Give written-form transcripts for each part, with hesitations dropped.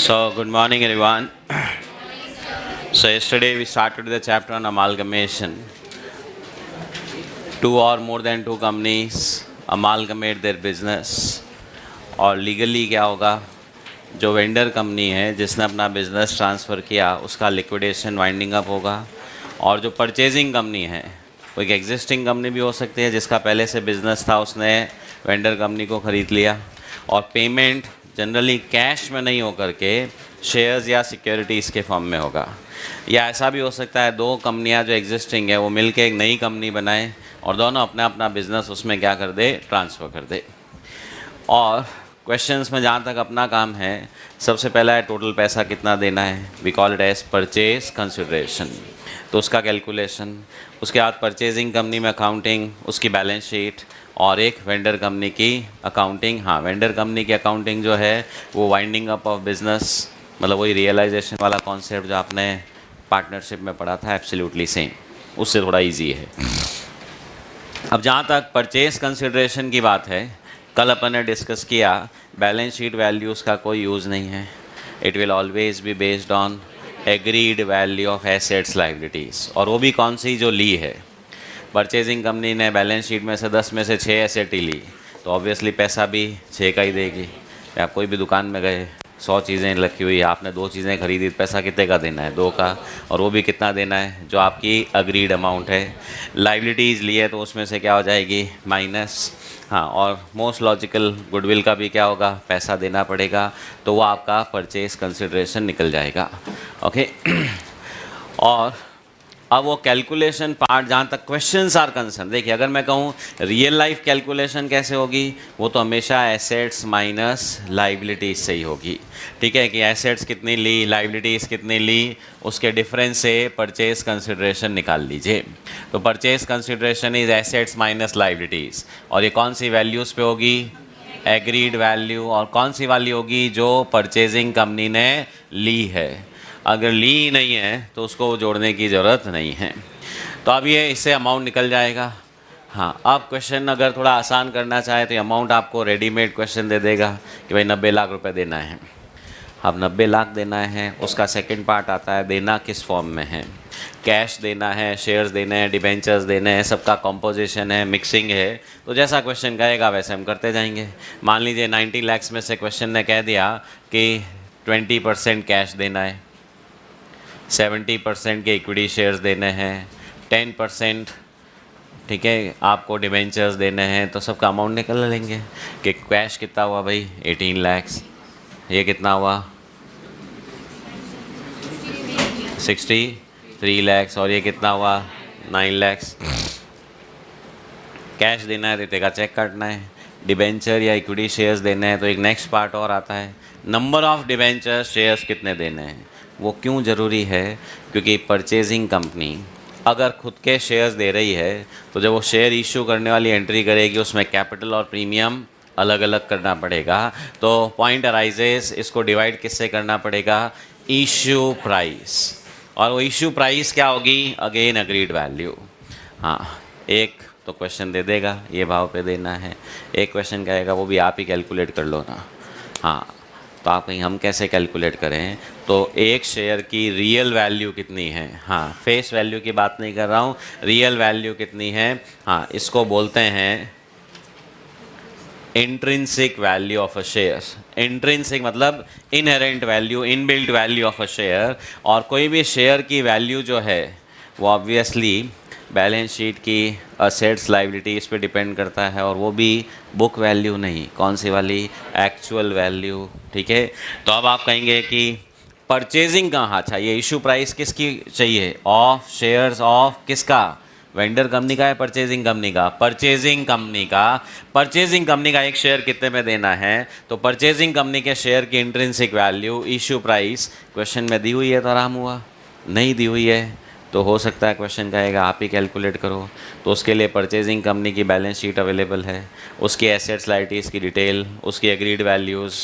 So, good morning, everyone. So, yesterday we started the chapter on amalgamation. Two or more than two companies amalgamate their business. और legally क्या होगा, जो vendor company है जिसने अपना business transfer किया उसका लिक्विडेशन वाइंडिंग अप होगा, और जो परचेजिंग कंपनी है वो एक एग्जिस्टिंग कंपनी भी हो सकती है जिसका पहले से बिजनेस था, उसने वेंडर कंपनी को ख़रीद लिया, और पेमेंट जनरली कैश में नहीं होकर के शेयर्स या सिक्योरिटीज़ के फॉर्म में होगा। या ऐसा भी हो सकता है दो कंपनियां जो एग्जिस्टिंग है वो मिलके एक नई कंपनी बनाएं और दोनों अपना अपना बिजनेस उसमें क्या कर दे, ट्रांसफ़र कर दे। और क्वेश्चंस में जहाँ तक अपना काम है, सबसे पहला है टोटल पैसा कितना देना है, we call it as purchase consideration, तो उसका कैलकुलेशन। उसके बाद परचेजिंग कंपनी में अकाउंटिंग, उसकी बैलेंस शीट, और एक वेंडर कंपनी की अकाउंटिंग। हाँ, वेंडर कंपनी की अकाउंटिंग जो है वो वाइंडिंग अप ऑफ बिजनेस, मतलब वही रियलाइजेशन वाला कॉन्सेप्ट जो आपने पार्टनरशिप में पढ़ा था, एब्सोल्युटली सेम, उससे थोड़ा ईजी है। अब जहाँ तक परचेज कंसिडरेशन की बात है, कल अपन ने डिस्कस किया बैलेंस शीट वैल्यूज़ का कोई यूज़ नहीं है, it will always be based on agreed value of assets liabilities, और वो भी कौन सी, जो ली है। परचेजिंग कंपनी ने बैलेंस शीट में से 10 में से 6 एसेट ही ली, तो ऑब्वियसली पैसा भी 6 का ही देगी। आप कोई भी दुकान में गए, 100 चीज़ें रखी हुई है, आपने 2 चीज़ें खरीदी, पैसा कितने का देना है, 2 का, और वो भी कितना देना है, जो आपकी अग्रीड अमाउंट है। लायबिलिटीज़ ली है तो उसमें से क्या हो जाएगी, माइनस। हाँ, और मोस्ट लॉजिकल गुडविल का भी क्या होगा, पैसा देना पड़ेगा, तो वो आपका परचेज कंसिडरेशन निकल जाएगा। ओके और अब वो कैलकुलेशन पार्ट, जहाँ तक क्वेश्चंस आर कंसर्न, देखिए अगर मैं कहूँ रियल लाइफ कैलकुलेशन कैसे होगी, वो तो हमेशा एसेट्स माइनस लाइबिलिटीज़ से ही होगी। ठीक है, कि एसेट्स कितनी ली, लाइबिलिटीज़ कितनी ली, उसके डिफरेंस से परचेज कंसिडरेशन निकाल लीजिए। तो purchase consideration is assets minus liabilities, और ये कौन सी वैल्यूज़ पे होगी, एग्रीड वैल्यू, और कौन सी वाली होगी, जो परचेजिंग कंपनी ने ली है। अगर ली नहीं है तो उसको जोड़ने की ज़रूरत नहीं है। तो अब ये इससे अमाउंट निकल जाएगा। हाँ, अब क्वेश्चन अगर थोड़ा आसान करना चाहे तो अमाउंट आपको रेडीमेड क्वेश्चन दे देगा कि भाई 90 लाख रुपए देना है। अब 90 लाख देना है, उसका सेकंड पार्ट आता है देना किस फॉर्म में है, कैश देना है, शेयर्स देने हैं, डिबेंचर्स देने हैं, सबका कॉम्पोजिशन है, मिक्सिंग है। तो जैसा क्वेश्चन कहेगा वैसे हम करते जाएंगे। मान लीजिए 90 लाख में से क्वेश्चन ने कह दिया कि 20% कैश देना है, 70% के इक्विटी शेयर्स देने हैं, 10% ठीक है आपको डिबेंचर्स देने हैं, तो सबका अमाउंट निकल लेंगे कि कैश कितना हुआ भाई 18 लाख, ये कितना हुआ 63 लाख, और ये कितना हुआ 9 लाख। कैश देना है, देते का चेक काटना है। डिबेंचर या इक्विटी शेयर्स देने हैं तो एक नेक्स्ट पार्ट और आता है, नंबर ऑफ़ डिबेंचर शेयर्स कितने देने हैं। वो क्यों ज़रूरी है, क्योंकि परचेजिंग कंपनी अगर खुद के शेयर्स दे रही है तो जब वो शेयर इशू करने वाली एंट्री करेगी उसमें कैपिटल और प्रीमियम अलग अलग करना पड़ेगा। तो पॉइंट अराइजेस, इसको डिवाइड किससे करना पड़ेगा, इशू प्राइस, और वो इशू प्राइस क्या होगी, अगेन अग्रीड वैल्यू। हाँ, एक तो क्वेश्चन दे देगा ये भाव पे देना है, एक क्वेश्चन कहेगा वो भी आप ही कैलकुलेट कर लो ना। हाँ, तो आप कहीं हम कैसे कैलकुलेट करें, तो एक शेयर की रियल वैल्यू कितनी है। हाँ, फेस वैल्यू की बात नहीं कर रहा हूँ, रियल वैल्यू कितनी है। हाँ, इसको बोलते हैं intrinsic value of a share. Intrinsic मतलब inherent value, inbuilt value of a share. और कोई भी शेयर की वैल्यू जो है वो ऑब्वियसली बैलेंस शीट की असेट्स लायबिलिटीज़ पे डिपेंड करता है, और वो भी बुक वैल्यू नहीं, कौन सी वाली, एक्चुअल वैल्यू। ठीक है, तो अब आप कहेंगे कि परचेजिंग कहाँ चाहिए, इशू प्राइस किसकी चाहिए, ऑफ शेयर्स ऑफ किसका, वेंडर कंपनी का है परचेजिंग कंपनी का, परचेजिंग कंपनी का। परचेजिंग कंपनी का एक शेयर कितने में देना है, तो परचेजिंग कंपनी के शेयर की intrinsic value, issue price question में दी हुई है तो आराम हुआ, नहीं दी हुई है तो हो सकता है क्वेश्चन कहेगा आप ही कैलकुलेट करो। तो उसके लिए परचेजिंग कंपनी की बैलेंस शीट अवेलेबल है, उसकी एसेट्स लायबिलिटीज़ की डिटेल, उसकी एग्रीड वैल्यूज़,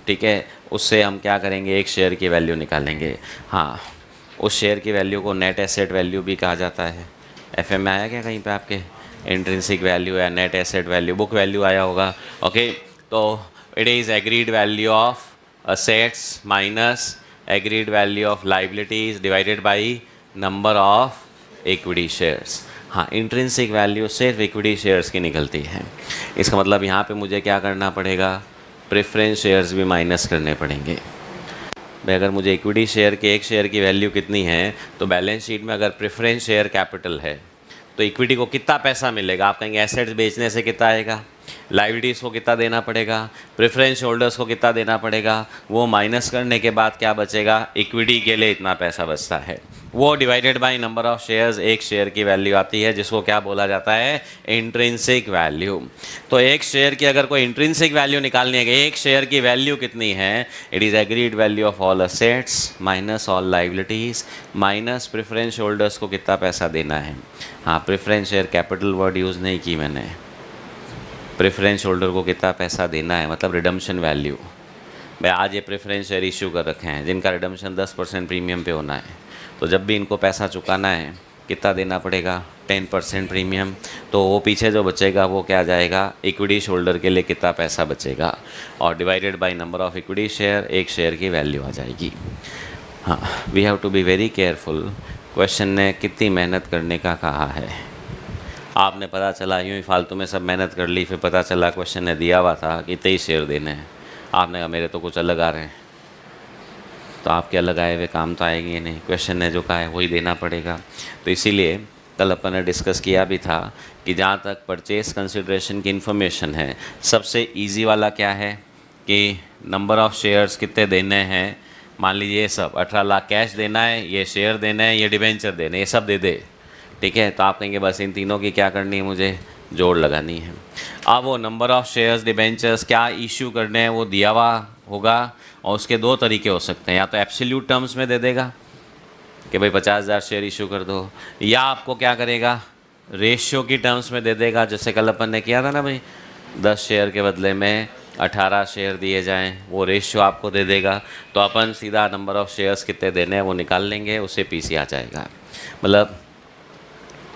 ठीक है, उससे हम क्या करेंगे, एक शेयर की वैल्यू निकालेंगे। हाँ, उस शेयर की वैल्यू को नेट एसेट वैल्यू भी कहा जाता है। एफएम में आया क्या कहीं पे आपके, इंट्रिंसिक वैल्यू या net asset value, book value आया होगा। ओके, तो it is agreed value of assets minus agreed value of liabilities divided by number of equity shares. हाँ, इंट्रिंसिक वैल्यू सिर्फ इक्विटी शेयर्स की निकलती है। इसका मतलब यहाँ पे मुझे क्या करना पड़ेगा, प्रेफरेंस शेयर्स भी माइनस करने पड़ेंगे। भाई अगर मुझे इक्विटी शेयर के एक शेयर की वैल्यू कितनी है, तो बैलेंस शीट में अगर प्रेफरेंस शेयर कैपिटल है तो इक्विटी को कितना पैसा मिलेगा, आप कहेंगे एसेट्स बेचने से कितना आएगा, लाइबिलिटीज़ को कितना देना पड़ेगा, प्रेफरेंस होल्डर्स को कितना देना पड़ेगा, वो माइनस करने के बाद क्या बचेगा, इक्विटी के लिए इतना पैसा बचता है, वो divided by number of shares, एक शेयर की वैल्यू आती है जिसको क्या बोला जाता है, इंट्रिंसिक वैल्यू। तो एक शेयर की अगर कोई इंट्रिंसिक वैल्यू निकालनी है कि एक शेयर की वैल्यू कितनी है, it is agreed value of all assets minus all liabilities minus preference holders को कितना पैसा देना है। हाँ, preference share capital word use नहीं की मैंने, प्रेफरेंस होल्डर को कितना पैसा देना है मतलब रिडम्पशन वैल्यू। भाई आज ये प्रेफरेंस शेयर इशू कर रखे हैं जिनका रिडम्पशन 10% प्रीमियम पे होना है, तो जब भी इनको पैसा चुकाना है कितना देना पड़ेगा, 10% प्रीमियम। तो वो पीछे जो बचेगा वो क्या जाएगा, इक्विटी होल्डर के लिए कितना पैसा बचेगा, और divided by number of equity share, एक शेयर की वैल्यू आ जाएगी। हाँ, we have to be very careful. Question ने कितनी मेहनत करने का कहा है, आपने पता चला यूँ ही फालतू में सब मेहनत कर ली, फिर पता चला क्वेश्चन ने दिया हुआ था कि 23 शेयर देने हैं, आपने कहा मेरे तो कुछ अलग आ रहे हैं, तो आपके अलग आए हुए काम तो आएंगे नहीं, क्वेश्चन ने जो कहा है वही देना पड़ेगा। तो इसीलिए कल अपन ने डिस्कस किया भी था कि जहाँ तक परचेज कंसिड्रेशन की इन्फॉर्मेशन है, सबसे ईजी वाला क्या है कि नंबर ऑफ़ शेयर्स कितने देने हैं, मान लीजिए ये सब 18 लाख कैश देना है, ये शेयर देना है, ये डिबेंचर देने, ये सब दे दे, ठीक है। तो आप कहेंगे बस इन तीनों की क्या करनी है, मुझे जोड़ लगानी है। अब वो नंबर ऑफ़ शेयर्स डिबेंचर्स क्या इशू करने हैं वो दिया हुआ होगा, और उसके दो तरीके हो सकते हैं, या तो एब्सोल्यूट टर्म्स में दे देगा कि भाई 50,000 शेयर इशू कर दो, या आपको क्या करेगा, रेशियो की टर्म्स में दे देगा, जैसे कल अपन ने किया था ना भाई, 10 शेयर के बदले में 18 शेयर दिए जाएं, वो रेशियो आपको दे देगा। तो अपन सीधा नंबर ऑफ़ शेयर्स कितने देने हैं वो निकाल लेंगे, उससे पीसी आ जाएगा। मतलब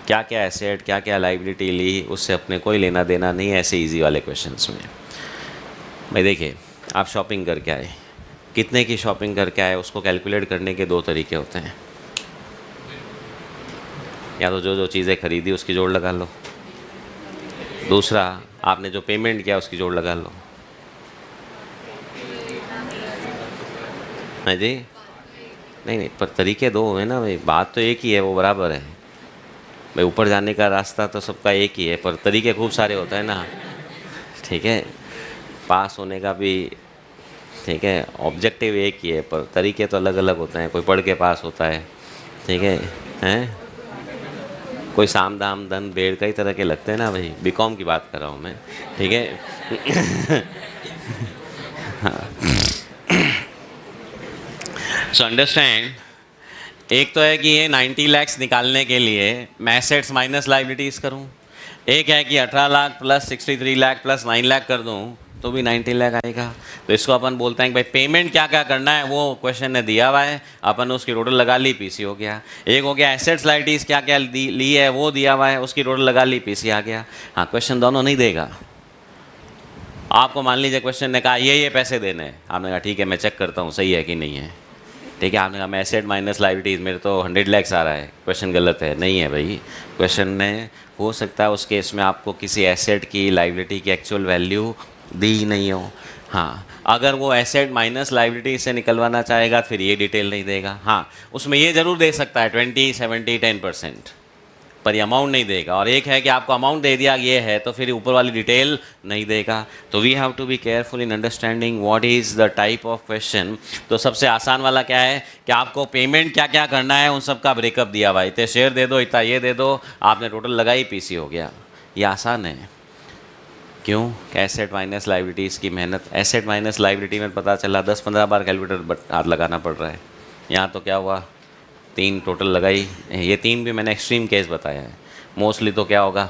क्या क्या एसेट क्या क्या लाइबिलिटी ली, उससे अपने कोई लेना देना नहीं है ऐसे इजी वाले क्वेश्चंस में। भाई देखिए, आप शॉपिंग करके आए, कितने की शॉपिंग करके आए, उसको कैलकुलेट करने के दो तरीके होते हैं, या तो जो जो चीज़ें खरीदी उसकी जोड़ लगा लो, दूसरा आपने जो पेमेंट किया उसकी जोड़ लगा लो। हाँ जी, नहीं पर तरीके दो है ना भाई, बात तो एक ही है, वो बराबर है भाई, ऊपर जाने का रास्ता तो सबका एक ही है, पर तरीके खूब सारे होते हैं ना, ठीक है। पास होने का भी, ठीक है, ऑब्जेक्टिव एक ही है, पर तरीके तो अलग अलग होते हैं। कोई पढ़ के पास होता है, ठीक है, हैं, कोई साम दाम दन बेड़, कई तरह के लगते हैं ना भाई, बीकॉम की बात कर रहा हूँ मैं, ठीक है। सो अंडरस्टैंड, एक तो है कि ये 90 लाख निकालने के लिए मैं एसेट्स माइनस लाइबिलिटीज़ करूं, एक है कि 18 लाख प्लस 63 लाख प्लस 9 लाख कर दूं तो भी 90 लाख आएगा। तो इसको अपन बोलते हैं कि भाई पेमेंट क्या क्या करना है वो क्वेश्चन ने दिया हुआ है, अपन उसकी टोटल लगा ली, पीसी हो गया। एक हो गया एसेट्स लाइबिलिटीज़ क्या क्या ली है वो दिया हुआ है, उसकी टोटल लगा ली, पीसी आ गया। हाँ, क्वेश्चन दोनों नहीं देगा आपको। मान लीजिए क्वेश्चन ने कहा ये पैसे देने हैं, आपने कहा ठीक है मैं चेक करता हूँ सही है कि नहीं है, ठीक है। आपने कहा मैं एसेट माइनस लाइबिलिटीज़, मेरे तो 100 लाख आ रहा है, क्वेश्चन गलत है, नहीं है भाई। क्वेश्चन ने हो सकता है उस केस में आपको किसी एसेट की लाइबिलिटी की एक्चुअल वैल्यू दी ही नहीं हो। हाँ, अगर वो एसेट माइनस लाइबिलिटी से निकलवाना चाहेगा फिर ये डिटेल नहीं देगा। हाँ, उसमें ये ज़रूर दे सकता है 20, 70, 10%, पर ये अमाउंट नहीं देगा। और एक है कि आपको अमाउंट दे दिया ये है तो फिर ऊपर वाली डिटेल नहीं देगा। तो we have to be careful in understanding what is the type of question. तो सबसे आसान वाला क्या है कि आपको पेमेंट क्या क्या करना है उन सब का ब्रेकअप दिया हुआ है, इतने शेयर दे दो, इतना ये दे दो, आपने टोटल लगाई, पीसी हो गया। ये आसान है। क्यों? एसेट माइनस लाइबिलिटीज़ की मेहनत, एसेट माइनस लाइबिलिटी में पता चला 10-15 बार कैलकुलेटर हाथ लगाना पड़ रहा है। यहाँ तो क्या हुआ, 3 टोटल लगाई। ये 3 भी मैंने एक्सट्रीम केस बताया है, मोस्टली तो क्या होगा,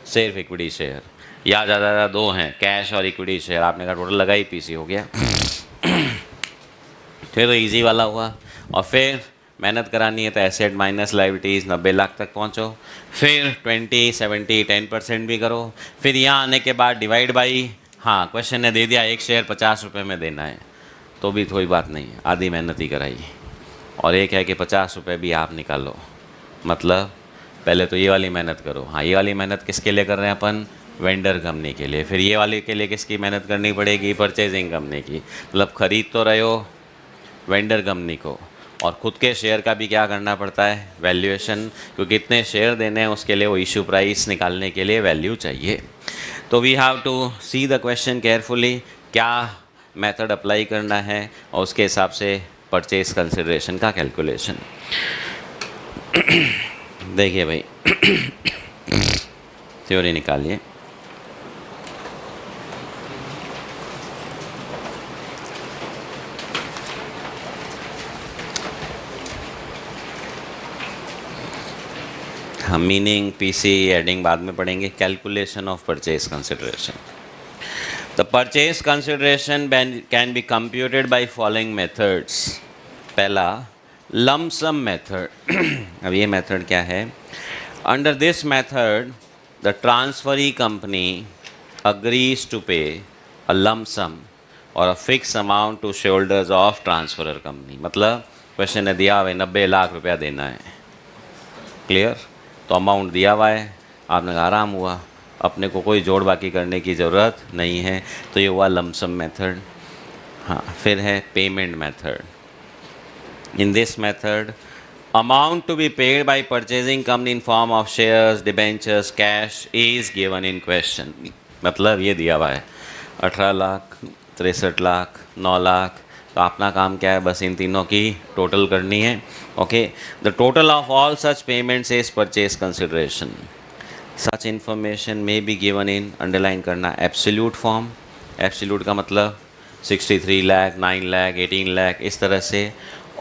सिर्फ इक्विटी शेयर, या ज़्यादा 2 हैं, कैश और इक्विटी शेयर। आपने कहा टोटल लगाई, पीसी हो गया। फिर तो ईजी वाला हुआ। और फिर मेहनत करानी है तो एसेट माइनस लाइबिलिटीज़ 90 लाख तक पहुँचो, फिर 20, 70, 10% भी करो। फिर यहाँ आने के बाद डिवाइड बाई, हाँ क्वेश्चन ने दे दिया एक शेयर 50 रुपये में देना है, तो भी कोई बात नहीं है, आधी मेहनत ही कराई। और एक है कि 50 रुपये भी आप निकालो, मतलब पहले तो ये वाली मेहनत करो। हाँ, ये वाली मेहनत किसके लिए कर रहे हैं अपन? वेंडर कंपनी के लिए। फिर ये वाले के लिए किसकी मेहनत करनी पड़ेगी? परचेजिंग कंपनी की। मतलब खरीद तो रहे हो वेंडर कंपनी को, और ख़ुद के शेयर का भी क्या करना पड़ता है? वैल्यूएशन, क्योंकि कितने शेयर देने हैं उसके लिए वो इशू प्राइस निकालने के लिए वैल्यू चाहिए। तो we have to see the question carefully, क्या मेथड अप्लाई करना है और उसके हिसाब से परचेज कंसिडरेशन का कैलकुलेशन। देखिए भाई, थ्योरी निकालिए। हम मीनिंग, पीसी, एडिंग बाद में पढ़ेंगे। Calculation of purchase consideration. The purchase consideration can be computed by following methods. पहला, लम सम मेथड। अब ये मेथड क्या है? Under this method the transferee company agrees to pay a lump sum और a fixed amount to shareholders of transferor company. मतलब question ने दिया हुआ 90 लाख रुपया देना है, क्लियर? तो अमाउंट दिया हुआ है, आपने कहा आराम हुआ, अपने को कोई जोड़ बाकी करने की ज़रूरत नहीं है, तो ये हुआ लमसम मेथड। हाँ, फिर है payment method. In this method amount to be paid by purchasing company in form of shares, debentures, cash is given in question. मतलब ये दिया हुआ है 18 लाख, 63 लाख, 9 लाख, तो अपना काम क्या है? बस इन तीनों की टोटल करनी है। Okay, the total of all such payments is purchase consideration. Such information में बी गिवन इन, अंडरलाइन करना, एब्सोल्यूट फॉर्म। एब्सोल्यूट का मतलब 63 लाख, 9 लाख, 18 लाख, इस तरह से,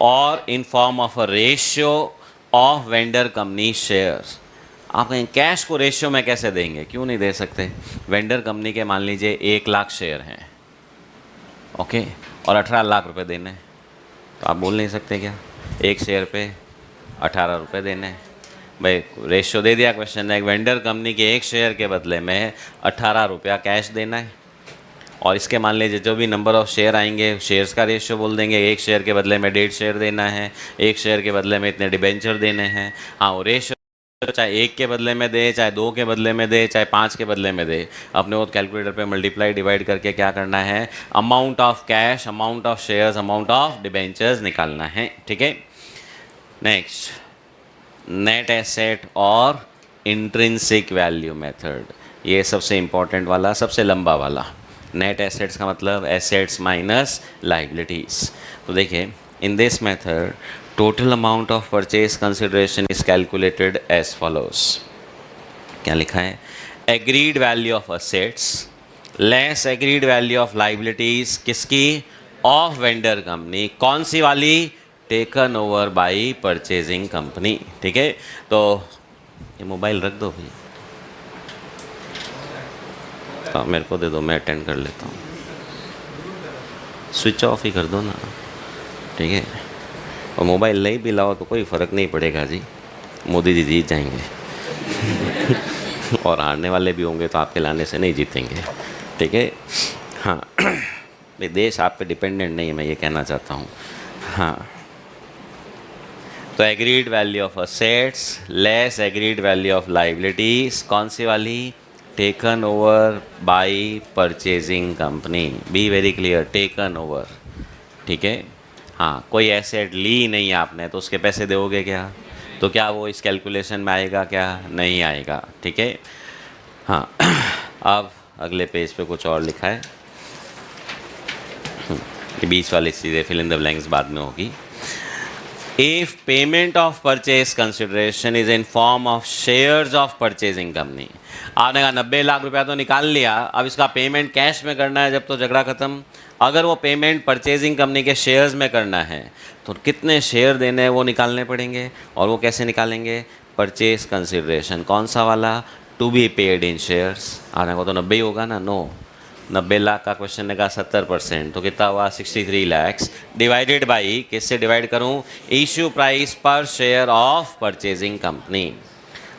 और इन form of a ratio of vendor company shares. आप कहें कैश को रेशियो में कैसे देंगे? क्यों नहीं दे सकते? वेंडर कंपनी के मान लीजिए 1 लाख शेयर हैं, ओके, और 18 लाख रुपए देने हैं, तो आप बोल नहीं सकते क्या एक शेयर पे 18 रुपये देने हैं? भाई रेशियो दे दिया क्वेश्चन ने, एक वेंडर कंपनी के एक शेयर के बदले में 18 रुपया कैश देना है, और इसके मान लीजिए जो भी नंबर ऑफ़ शेयर आएंगे शेयर्स का रेशियो बोल देंगे। एक शेयर के बदले में 1.5 शेयर देना है, एक शेयर के बदले में इतने डिबेंचर देने हैं। हाँ, वो रेशियो चाहे 1 के बदले में दे, चाहे 2 के बदले में दे, चाहे 5 के बदले में दे, अपने वो कैलकुलेटर पे मल्टीप्लाई डिवाइड करके क्या करना है? Amount of cash, amount of shares, amount of debentures निकालना है, ठीक है। नेक्स्ट, नेट एसेट और इंट्रिंसिक वैल्यू मेथड। ये सबसे इम्पोर्टेंट वाला, सबसे लंबा वाला। नेट एसेट्स का मतलब एसेट्स माइनस लाइबिलिटीज़। तो देखिए, in this method total amount of purchase consideration is calculated as follows. क्या लिखा है? Agreed value of assets less agreed value of liabilities. किसकी? Of vendor company. कौन सी वाली? Taken over by purchasing company, ठीक है। तो ये मोबाइल रख दो भाई, तो मेरे को दे दो, मैं अटेंड कर लेता हूँ। स्विच ऑफ ही कर दो ना, ठीक है। और मोबाइल नहीं भी लाओ तो कोई फ़र्क नहीं पड़ेगा जी, मोदी जी जीत जाएंगे और हारने वाले भी होंगे तो आपके लाने से नहीं जीतेंगे, ठीक है। हाँ, ये देश आप पे डिपेंडेंट नहीं है, मैं ये कहना चाहता हूँ। हाँ, तो agreed value of assets less agreed value of liabilities, कौन सी वाली? Taken over by purchasing company. Be very clear, taken over, ठीक है। हाँ, कोई एसेट ली नहीं आपने तो उसके पैसे दोगे क्या? तो क्या वो इस कैलकुलेशन में आएगा? क्या नहीं आएगा, ठीक है। हाँ, अब अगले पेज पे कुछ और लिखा है, ये बीच वाली चीज़ें फिल इन द ब्लैंक्स बाद में होगी। If payment of purchase consideration is in form of shares of purchasing company, आपने कहा 90 लाख रुपया तो निकाल लिया, अब इसका पेमेंट कैश में करना है जब तो झगड़ा ख़त्म। अगर वो पेमेंट परचेजिंग कंपनी के शेयर्स में करना है तो कितने शेयर देने हैं वो निकालने पड़ेंगे, और वो कैसे निकालेंगे? परचेज कंसिडरेशन कौन सा वाला? To be paid in shares. आपने कहा तो 90 ही होगा ना? नो, 90 लाख का क्वेश्चन ने कहा 70%, तो कितना हुआ? 63 लैक्स डिवाइडेड बाई, किससे डिवाइड करूं? इशू प्राइस पर शेयर ऑफ परचेजिंग कंपनी।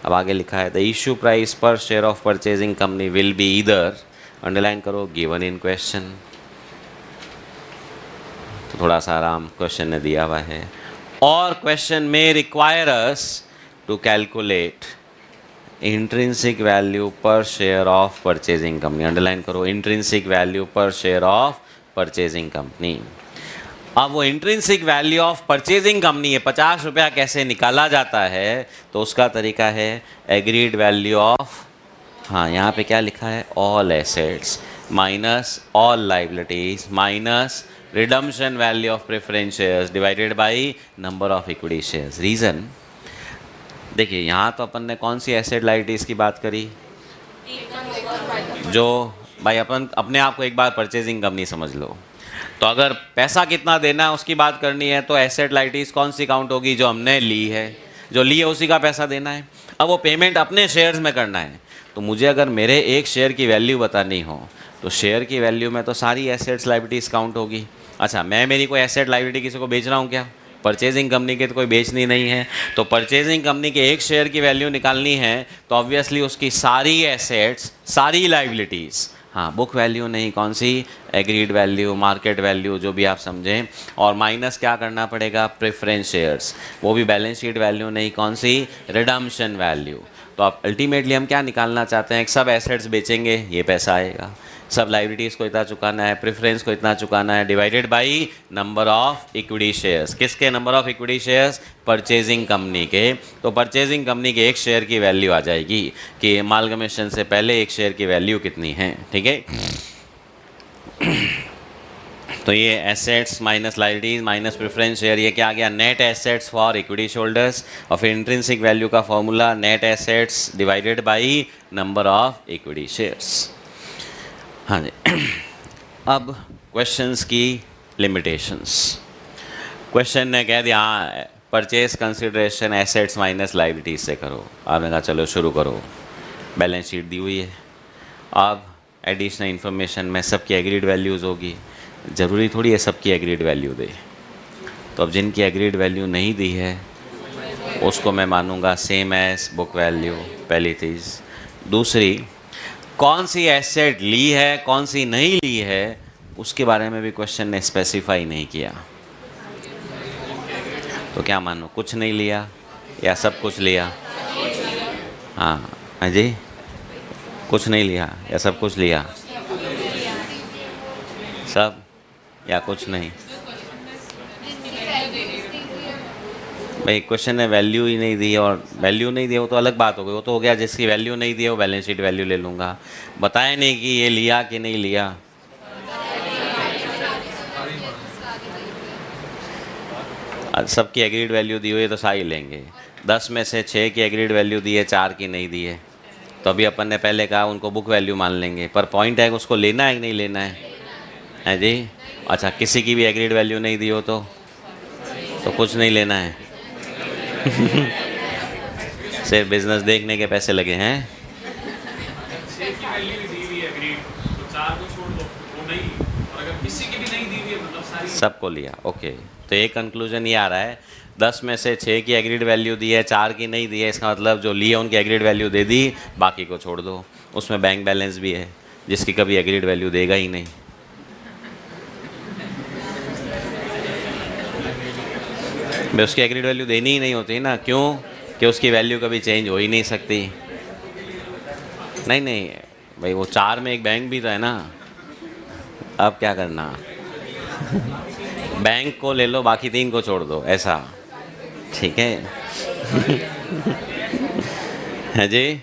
अब आगे लिखा है द इशू प्राइस पर share of purchasing company will be either, underline करो, गिवन इन क्वेश्चन। तो थोड़ा सा आराम क्वेश्चन ने दिया हुआ है। और क्वेश्चन में require us to calculate intrinsic value per share of purchasing company. Underline करो, intrinsic value per share of purchasing company. अब वो intrinsic value of purchasing company है, 50 रुपया कैसे निकाला जाता है, तो उसका तरीका है एग्रीड वैल्यू ऑफ, हाँ यहाँ पे क्या लिखा है, all assets minus all liabilities minus redemption value of preference shares divided by number of equity shares. Reason देखिए, यहाँ तो अपन ने कौन सी एसेट लाइबिलिटीज़ की बात करी, जो भाई अपन अपने आप को एक बार परचेजिंग कंपनी समझ लो, तो अगर पैसा कितना देना है उसकी बात करनी है तो एसेट लाइबिलिटीज कौन सी काउंट होगी, जो हमने ली है, जो ली है उसी का पैसा देना है। अब वो पेमेंट अपने शेयर्स में करना है, तो मुझे अगर मेरे एक शेयर की वैल्यू बतानी हो तो शेयर की वैल्यू में तो सारी एसेट्स लाइबिलिटीज काउंट होगी। अच्छा, मैं मेरी कोई एसेट लाइबिलिटी किसी को बेच रहा हूँ क्या, परचेजिंग कंपनी के तो कोई बेचनी नहीं है, तो परचेजिंग कंपनी के एक शेयर की वैल्यू निकालनी है तो ऑब्वियसली उसकी सारी एसेट्स सारी लाइबिलिटीज़, हाँ बुक वैल्यू नहीं, कौन सी, एग्रीड वैल्यू, मार्केट वैल्यू, जो भी आप समझें, और माइनस क्या करना पड़ेगा, प्रेफरेंस शेयर्स, वो भी बैलेंस शीट वैल्यू नहीं, कौन सी, रिडम्पशन वैल्यू। तो आप अल्टीमेटली हम क्या निकालना चाहते हैं, सब एसेट्स बेचेंगे ये पैसा आएगा, सब लाइबिलिटीज़ को इतना चुकाना है, प्रेफरेंस को इतना चुकाना है, divided by number of equity shares. किसके number of equity shares, purchasing company के। तो परचेजिंग कंपनी के एक शेयर की वैल्यू आ जाएगी कि अमालगमेशन से पहले एक शेयर की वैल्यू कितनी है, ठीक है। तो ये assets minus liabilities minus preference share, ये क्या आ गया, net assets for equity holders, और फिर इंट्रिंसिक वैल्यू का formula net assets divided by number of equity shares. हाँ जी। अब क्वेश्चंस की लिमिटेशंस। क्वेश्चन ने कह दिया हाँ purchase consideration assets minus liabilities से करो, आपने कहा चलो शुरू करो, बैलेंस शीट दी हुई है, अब एडिशनल इन्फॉर्मेशन में सबकी एग्रीड वैल्यूज़ होगी, ज़रूरी थोड़ी है सबकी एग्रीड वैल्यू दे, तो अब जिनकी एग्रीड वैल्यू नहीं दी है उसको मैं मानूंगा सेम एज बुक वैल्यू, पहली चीज़। दूसरी, कौन सी एसेट ली है कौन सी नहीं ली है उसके बारे में भी क्वेश्चन ने स्पेसिफाई नहीं किया, तो क्या मानो, कुछ नहीं लिया या सब कुछ लिया, हाँ जी, कुछ नहीं लिया या सब कुछ लिया, सब या कुछ नहीं। भाई क्वेश्चन ने वैल्यू ही नहीं दी है, और वैल्यू नहीं दी वो तो अलग बात हो गई, वो तो हो गया जिसकी वैल्यू नहीं दी है वो बैलेंस शीट वैल्यू ले लूँगा। बताया नहीं कि ये लिया कि नहीं लिया, सबकी एग्रीड वैल्यू दी हुई है तो सारी लेंगे। 10 में से 6 की एग्रीड वैल्यू दी है, 4 की नहीं दी है, तो अभी अपन ने पहले कहा उनको बुक वैल्यू मान लेंगे, पर पॉइंट है कि उसको लेना है कि नहीं लेना है जी। अच्छा, किसी की भी एग्रीड वैल्यू नहीं दी हो तो कुछ नहीं लेना है। सिर्फ बिजनेस देखने के पैसे लगे हैं। सबको लिया, ओके। तो एक कंक्लूजन ये आ रहा है 10 में से 6 की एग्रीड वैल्यू दी है, 4 की नहीं दी है, इसका मतलब जो लिए उनकी एग्रीड वैल्यू दे दी, बाकी को छोड़ दो। उसमें बैंक बैलेंस भी है जिसकी कभी एग्रीड वैल्यू देगा ही नहीं। भाई उसकी एग्रीड वैल्यू देनी ही नहीं होती ना, क्यों कि उसकी वैल्यू कभी चेंज हो ही नहीं सकती। नहीं भाई, वो 4 में एक बैंक भी तो है ना, अब क्या करना, बैंक को ले लो बाकी 3 को छोड़ दो, ऐसा ठीक है। है जी,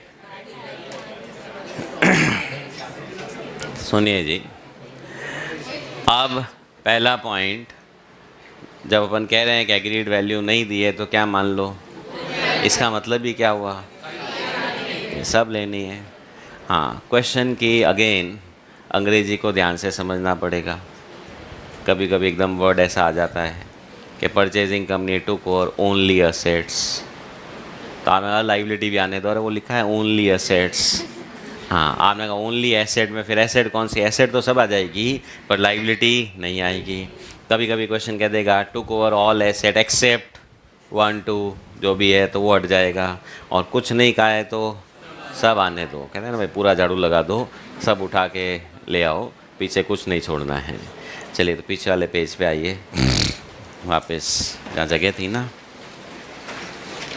सुनिए जी, अब पहला पॉइंट, जब अपन कह रहे हैं कि एग्रीड वैल्यू नहीं दी है तो क्या मान लो, इसका मतलब ही क्या हुआ, सब लेनी है। हाँ, क्वेश्चन की अगेन अंग्रेजी को ध्यान से समझना पड़ेगा, कभी कभी एकदम वर्ड ऐसा आ जाता है कि purchasing company took over only assets, तो आपने लाइबिलिटी भी आने दो, और वो लिखा है ओनली असेट्स। हाँ, आपने कहा ओनली एसेट में, फिर एसेट कौन सी, एसेट तो सब आ जाएगी पर लाइबिलिटी नहीं आएगी। कभी कभी क्वेश्चन कह देगा took over all asset except 1 2 जो भी है, तो वो हट जाएगा, और कुछ नहीं कहा है तो सब आने दो, कहते हैं ना भाई पूरा झाड़ू लगा दो, सब उठा के ले आओ, पीछे कुछ नहीं छोड़ना है। चलिए तो पीछे वाले पेज पे आइए वापस, जहाँ जगह थी ना,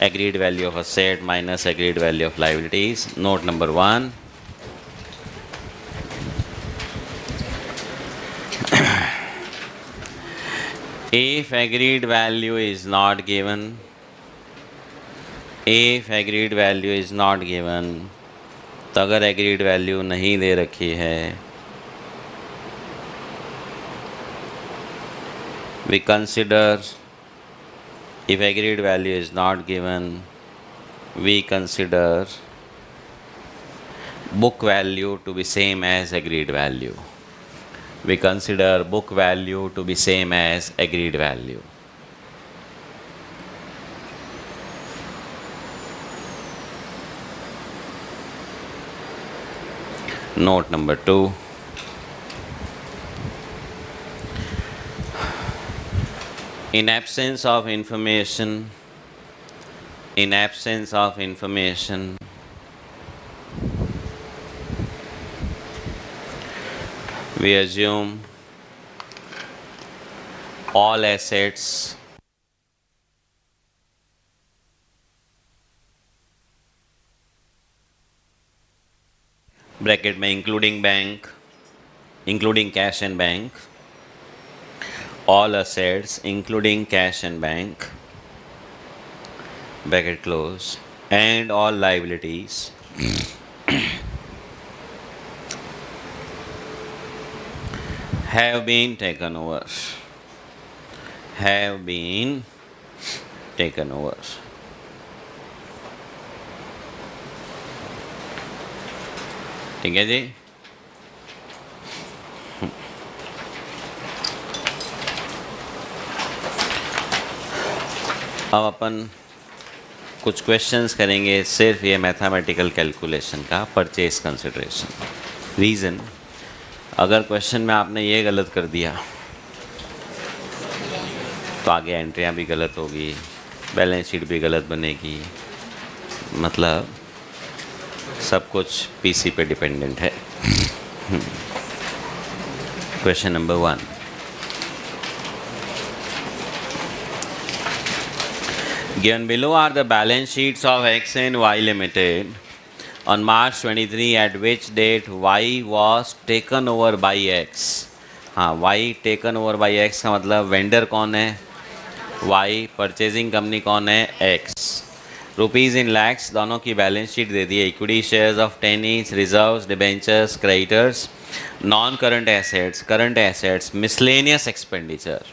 agreed value of asset minus agreed value of liabilities. Note number 1, if agreed value is not given, if agreed value is not given, तो अगर एग्रीड वैल्यू नहीं दे रखी है, we consider, if agreed value is not given, we consider book value to be same as agreed value. We consider book value to be same as agreed value. Note number 2, in absence of information, we assume all assets bracket में including bank, including cash and bank, all assets including cash and bank, bracket close, and all liabilities have been taken over, ठीक है जी। अब अपन कुछ questions करेंगे सिर्फ ये mathematical calculation का, purchase consideration. Reason, अगर क्वेश्चन में आपने ये गलत कर दिया तो आगे एंट्रियाँ भी गलत होगी, बैलेंस शीट भी गलत बनेगी, मतलब सब कुछ पीसी पे डिपेंडेंट है। Question number 1, given below are the balance sheets of X and Y Limited on March 23 at which date Y was taken over by X। हाँ, Y taken over by X का मतलब vendor कौन है, Y, purchasing company कौन है, X। Rupees in lakhs दोनों की balance sheet दे दी है। Equity shares of 10 each, reserves, debentures, creditors, non current assets, current assets, miscellaneous expenditure.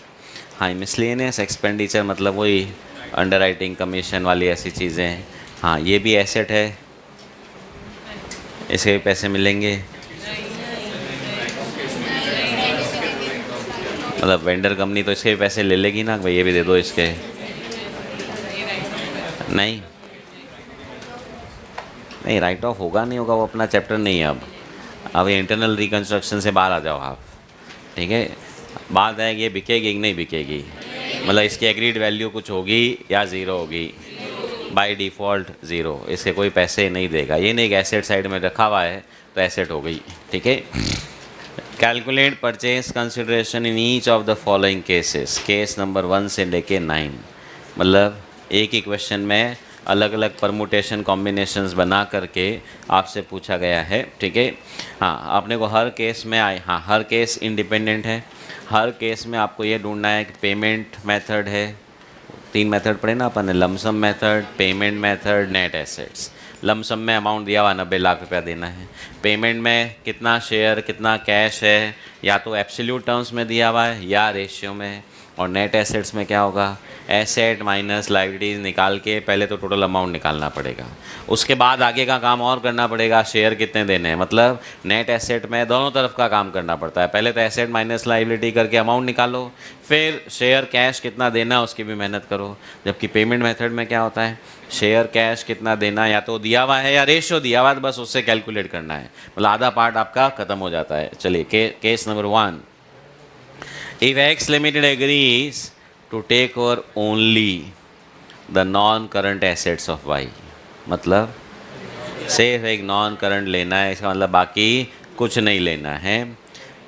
हाँ, मिसलेनियस एक्सपेंडिचर मतलब वही अंडरराइटिंग कमीशन वाली ऐसी चीज़ें। हाँ, ये भी एसेट है, इसके भी पैसे मिलेंगे, मतलब वेंडर कंपनी तो इसके भी पैसे ले लेगी ना, भाई ये भी दे दो इसके। नहीं, राइट ऑफ होगा नहीं होगा वो अपना चैप्टर नहीं है। अब इंटरनल रिकन्स्ट्रक्शन से बाहर आ जाओ आप, ठीक है। बात है कि ये बिकेगी कि नहीं बिकेगी, मतलब इसकी एग्रीड वैल्यू कुछ होगी या ज़ीरो होगी, बाय डिफ़ॉल्ट ज़ीरो, इसके कोई पैसे नहीं देगा। ये नहीं कि एसेट साइड में रखा हुआ है तो एसेट हो गई, ठीक है। Calculate purchase consideration in each of the following cases, case number 1 से लेके 9, मतलब एक ही क्वेश्चन में अलग अलग परमुटेशन कॉम्बिनेशंस बना करके आपसे पूछा गया है, ठीक है। हाँ, आपने को हर केस में हाँ, हर केस इंडिपेंडेंट है। हर केस में आपको ये ढूंढना है कि पेमेंट मेथड है, 3 मेथड पढ़े ना अपन ने, lump sum method, payment method, net assets. Lump sum में अमाउंट दिया हुआ 90 लाख रुपया देना है, पेमेंट में कितना शेयर कितना कैश है, या तो एब्सोल्यूट टर्म्स में दिया हुआ है या रेशियो में, और नेट एसेट्स में क्या होगा, एसेट माइनस लाइबिलिटीज़ निकाल के पहले तो टोटल अमाउंट निकालना पड़ेगा, उसके बाद आगे का काम और करना पड़ेगा, शेयर कितने देने हैं। मतलब नेट एसेट में दोनों तरफ का काम करना पड़ता है, पहले तो एसेट माइनस लाइबिलिटी करके अमाउंट निकालो, फिर शेयर कैश कितना देना है उसकी भी मेहनत करो। जबकि पेमेंट मेथड में क्या होता है, शेयर कैश कितना देना या तो दिया हुआ है या रेशियो दिया हुआ है, बस उससे कैलकुलेट करना है, मतलब आधा पार्ट आपका ख़त्म हो जाता है। चलिए case number 1, if X Limited agrees to take over only the non-current assets of Y, मतलब सिर्फ एक नॉन करंट लेना है, इसका मतलब बाकी कुछ नहीं लेना है,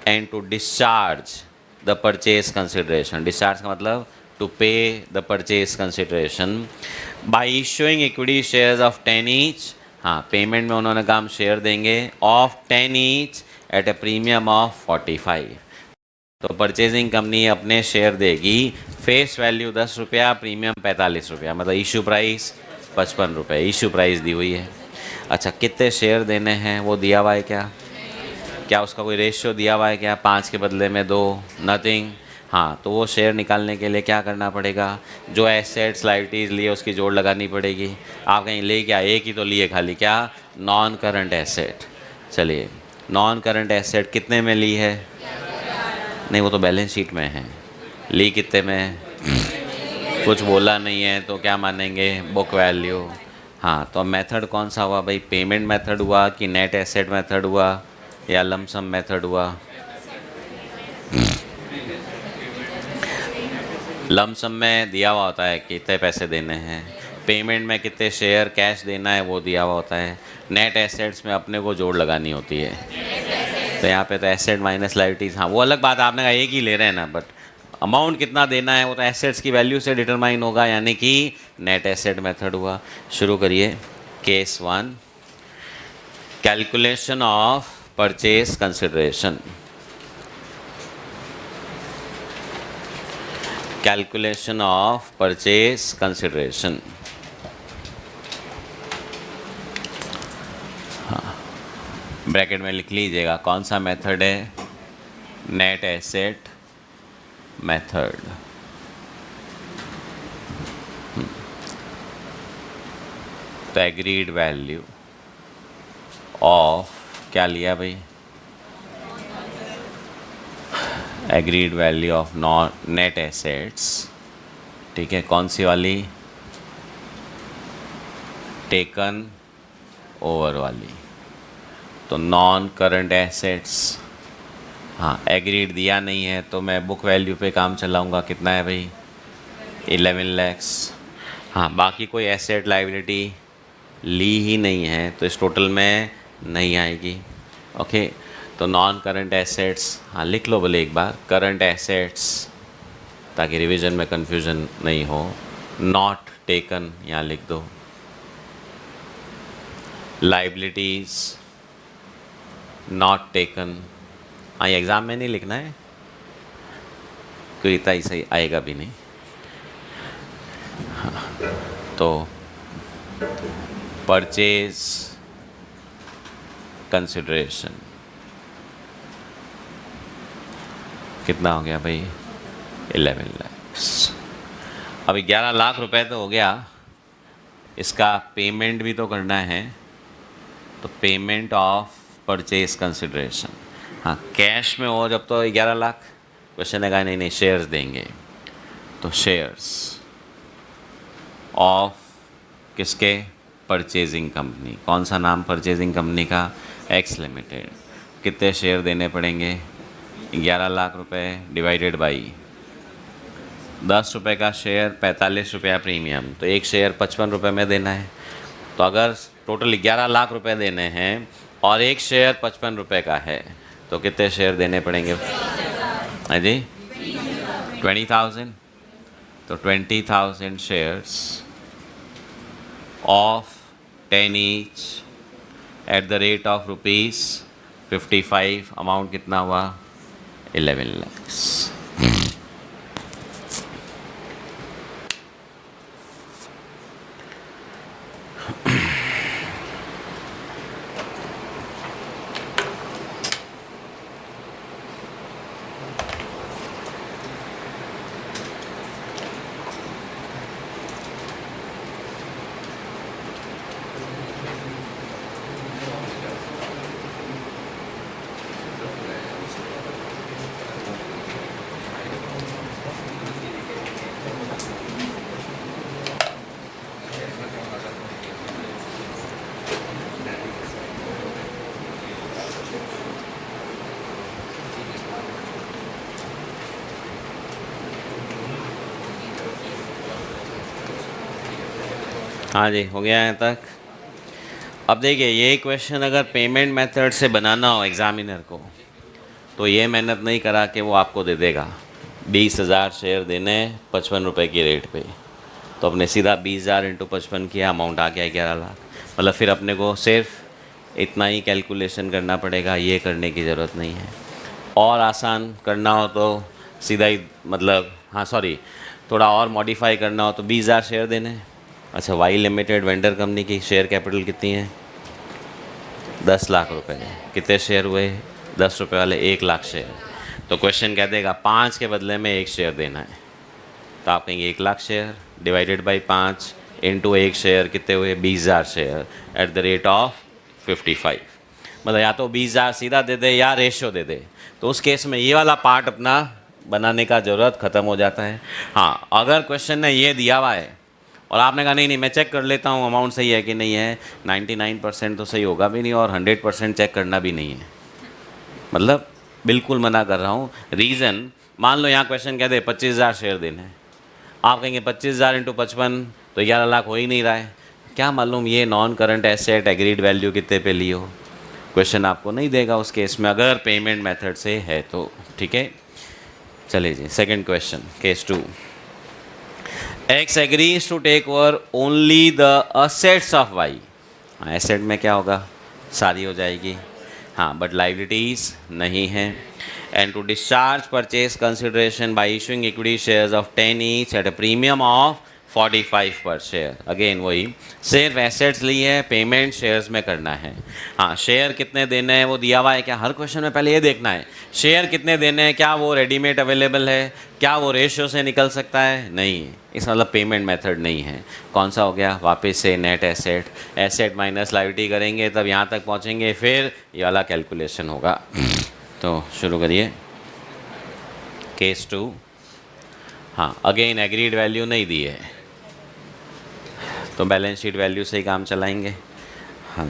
and to discharge the purchase consideration. Discharge का मतलब to pay the purchase consideration by issuing equity shares of 10 each. हाँ, पेमेंट में उन्होंने कहा हम शेयर देंगे of 10 each at a premium of 45। तो परचेजिंग कंपनी अपने शेयर देगी, फेस वैल्यू 10 रुपया, प्रीमियम 45 रुपया, मतलब इशू प्राइस 55 रुपये इशू प्राइस दी हुई है। अच्छा, कितने शेयर देने हैं वो दिया हुआ है क्या? क्या उसका कोई रेशियो दिया हुआ है क्या? 5 के बदले में 2, नथिंग। हाँ, तो वो शेयर निकालने के लिए क्या करना पड़ेगा? जो एसेट्स लाइबिलिटीज़ लिए उसकी जोड़ लगानी पड़ेगी। आप कहीं ले क्या, एक ही तो लिए खाली, क्या? Non current asset. चलिए, नॉन करंट एसेट कितने में ली है? नहीं, वो तो बैलेंस शीट में है। ली कितने में? कुछ बोला नहीं है तो क्या मानेंगे? Book value. हाँ, तो मेथड कौन सा हुआ भाई? पेमेंट मेथड हुआ कि नेट एसेट मेथड हुआ या लमसम मेथड हुआ? लमसम में दिया हुआ होता है कितने पैसे देने हैं, पेमेंट में कितने शेयर कैश देना है वो दिया हुआ होता है, नेट एसेट्स में अपने को जोड़ लगानी होती है। तो यहाँ पे तो एसेट माइनस लाइबिलिटीज़, हाँ वो अलग बात, आपने कहा एक ही ले रहे हैं ना, बट अमाउंट कितना देना है वो तो एसेट्स की वैल्यू से डिटरमाइन होगा, यानी कि नेट एसेट मेथड हुआ। शुरू करिए। Case 1, calculation of purchase consideration. Calculation of purchase consideration. हाँ, ब्रैकेट में लिख लीजिएगा कौन सा मेथड है? Net asset method. तो एग्रीड वैल्यू ऑफ, क्या लिया भाई? Agreed value of non net assets, ठीक है, कौन सी वाली? टेकन ओवर वाली। तो नॉन करंट एसेट्स, हाँ एग्रीड दिया नहीं है तो मैं बुक वैल्यू पे काम चलाऊंगा। कितना है भाई? 11 लैक्स। हाँ, बाकी कोई एसेट लाइबिलिटी ली ही नहीं है तो इस टोटल में नहीं आएगी। ओके, तो नॉन करंट एसेट्स, हाँ लिख लो बोले एक बार, करंट एसेट्स ताकि रिवीजन में कंफ्यूजन नहीं हो। नॉट टेकन यहाँ लिख दो। लाइबिलिटीज़ नॉट टेकन, हाँ ये एग्ज़ाम में नहीं लिखना है क्योंकि इतना ही सही आएगा भी नहीं। हाँ, तो परचेज कंसिडरेशन कितना हो गया भाई? 11 लैक्स। अब 11 लाख रुपए तो हो गया, इसका पेमेंट भी तो करना है, तो पेमेंट ऑफ परचेज कंसिडरेशन। हाँ, कैश में हो जब तो 11 लाख, क्वेश्चन ने कहा नहीं नहीं शेयर्स देंगे, तो शेयर्स ऑफ किसके? Purchasing company. कौन सा नाम परचेजिंग कंपनी का? X limited. कितने शेयर देने पड़ेंगे? 11 लाख रुपए डिवाइडेड बाई 10 रुपये का शेयर, 45 रुपया प्रीमियम, तो एक शेयर 55 रुपये में देना है। तो अगर टोटल 11 लाख रुपए देने हैं और एक शेयर 55 रुपये का है तो कितने शेयर देने पड़ेंगे? हाँ जी, 20,000। तो 20,000 shares of 10 each eight the rate of ₹55। Amount कितना हुआ? 11 लैक्स। हाँ जी, हो गया यहाँ तक। अब देखिए, ये क्वेश्चन अगर पेमेंट मेथड से बनाना हो एग्जामिनर को तो ये मेहनत नहीं करा कि वो आपको दे देगा। 20,000 शेयर देने 55 रुपये की रेट पे, तो अपने सीधा 20,000 इंटू 55 किया, अमाउंट आ गया 11 लाख। मतलब फिर अपने को सिर्फ इतना ही कैलकुलेशन करना पड़ेगा, ये करने की ज़रूरत नहीं है। और आसान करना हो तो सीधा ही मतलब हाँ सॉरी थोड़ा और मॉडिफाई करना हो तो 20,000 शेयर देने हैं। अच्छा, वाई लिमिटेड वेंडर कंपनी की शेयर कैपिटल कितनी है? 10 लाख रुपए। कितने शेयर हुए? 10 रुपये वाले 1 लाख शेयर। तो क्वेश्चन कह देगा 5 के बदले में 1 शेयर देना है, तो आप कहेंगे 1 lakh share divided by 5 into 1 share कितने हुए? 20,000 share eight the rate of 55। मतलब या तो 20,000 सीधा दे दे या रेशियो दे दे, तो उस केस में ये वाला पार्ट अपना बनाने का ज़रूरत ख़त्म हो जाता है। हाँ, अगर क्वेश्चन ने ये दिया हुआ है और आपने कहा नहीं नहीं मैं चेक कर लेता हूँ अमाउंट सही है कि नहीं है, 99% तो सही होगा भी नहीं और 100% चेक करना भी नहीं है, मतलब बिल्कुल मना कर रहा हूँ। रीज़न, मान लो यहाँ क्वेश्चन कह दे 25,000 शेयर देने हैं, आप कहेंगे 25,000 इंटू 55 तो 11 लाख हो ही नहीं रहा है, क्या मालूम ये non current asset agreed value कितने पे ली हो, क्वेश्चन आपको नहीं देगा उस केस में अगर पेमेंट मेथड से है तो। ठीक है, चलिए जी second question, case 2। X agrees to take over only the assets of Y। हाँ, एसेट में क्या होगा? सारी हो जाएगी, हाँ, बट लाइबिलिटीज़ नहीं है। And to discharge purchase consideration by issuing equity shares of 10 each at a premium of 45 per share. Again वही, सिर्फ एसेट्स ली है, पेमेंट शेयर्स में करना है। हाँ, शेयर कितने देने हैं वो दिया हुआ है क्या? हर क्वेश्चन में पहले ये देखना है शेयर कितने देने हैं, क्या वो रेडीमेड अवेलेबल है, क्या वो रेशियो से निकल सकता है? नहीं, इस मतलब पेमेंट मेथड नहीं है। कौन सा हो गया? वापस से net asset, asset minus liability करेंगे तब यहाँ तक पहुँचेंगे, फिर ये वाला कैलकुलेशन होगा। तो शुरू करिए केस 2। हाँ, अगेन एग्रीड वैल्यू नहीं दी है तो बैलेंस शीट वैल्यू से ही काम चलाएंगे। हाँ,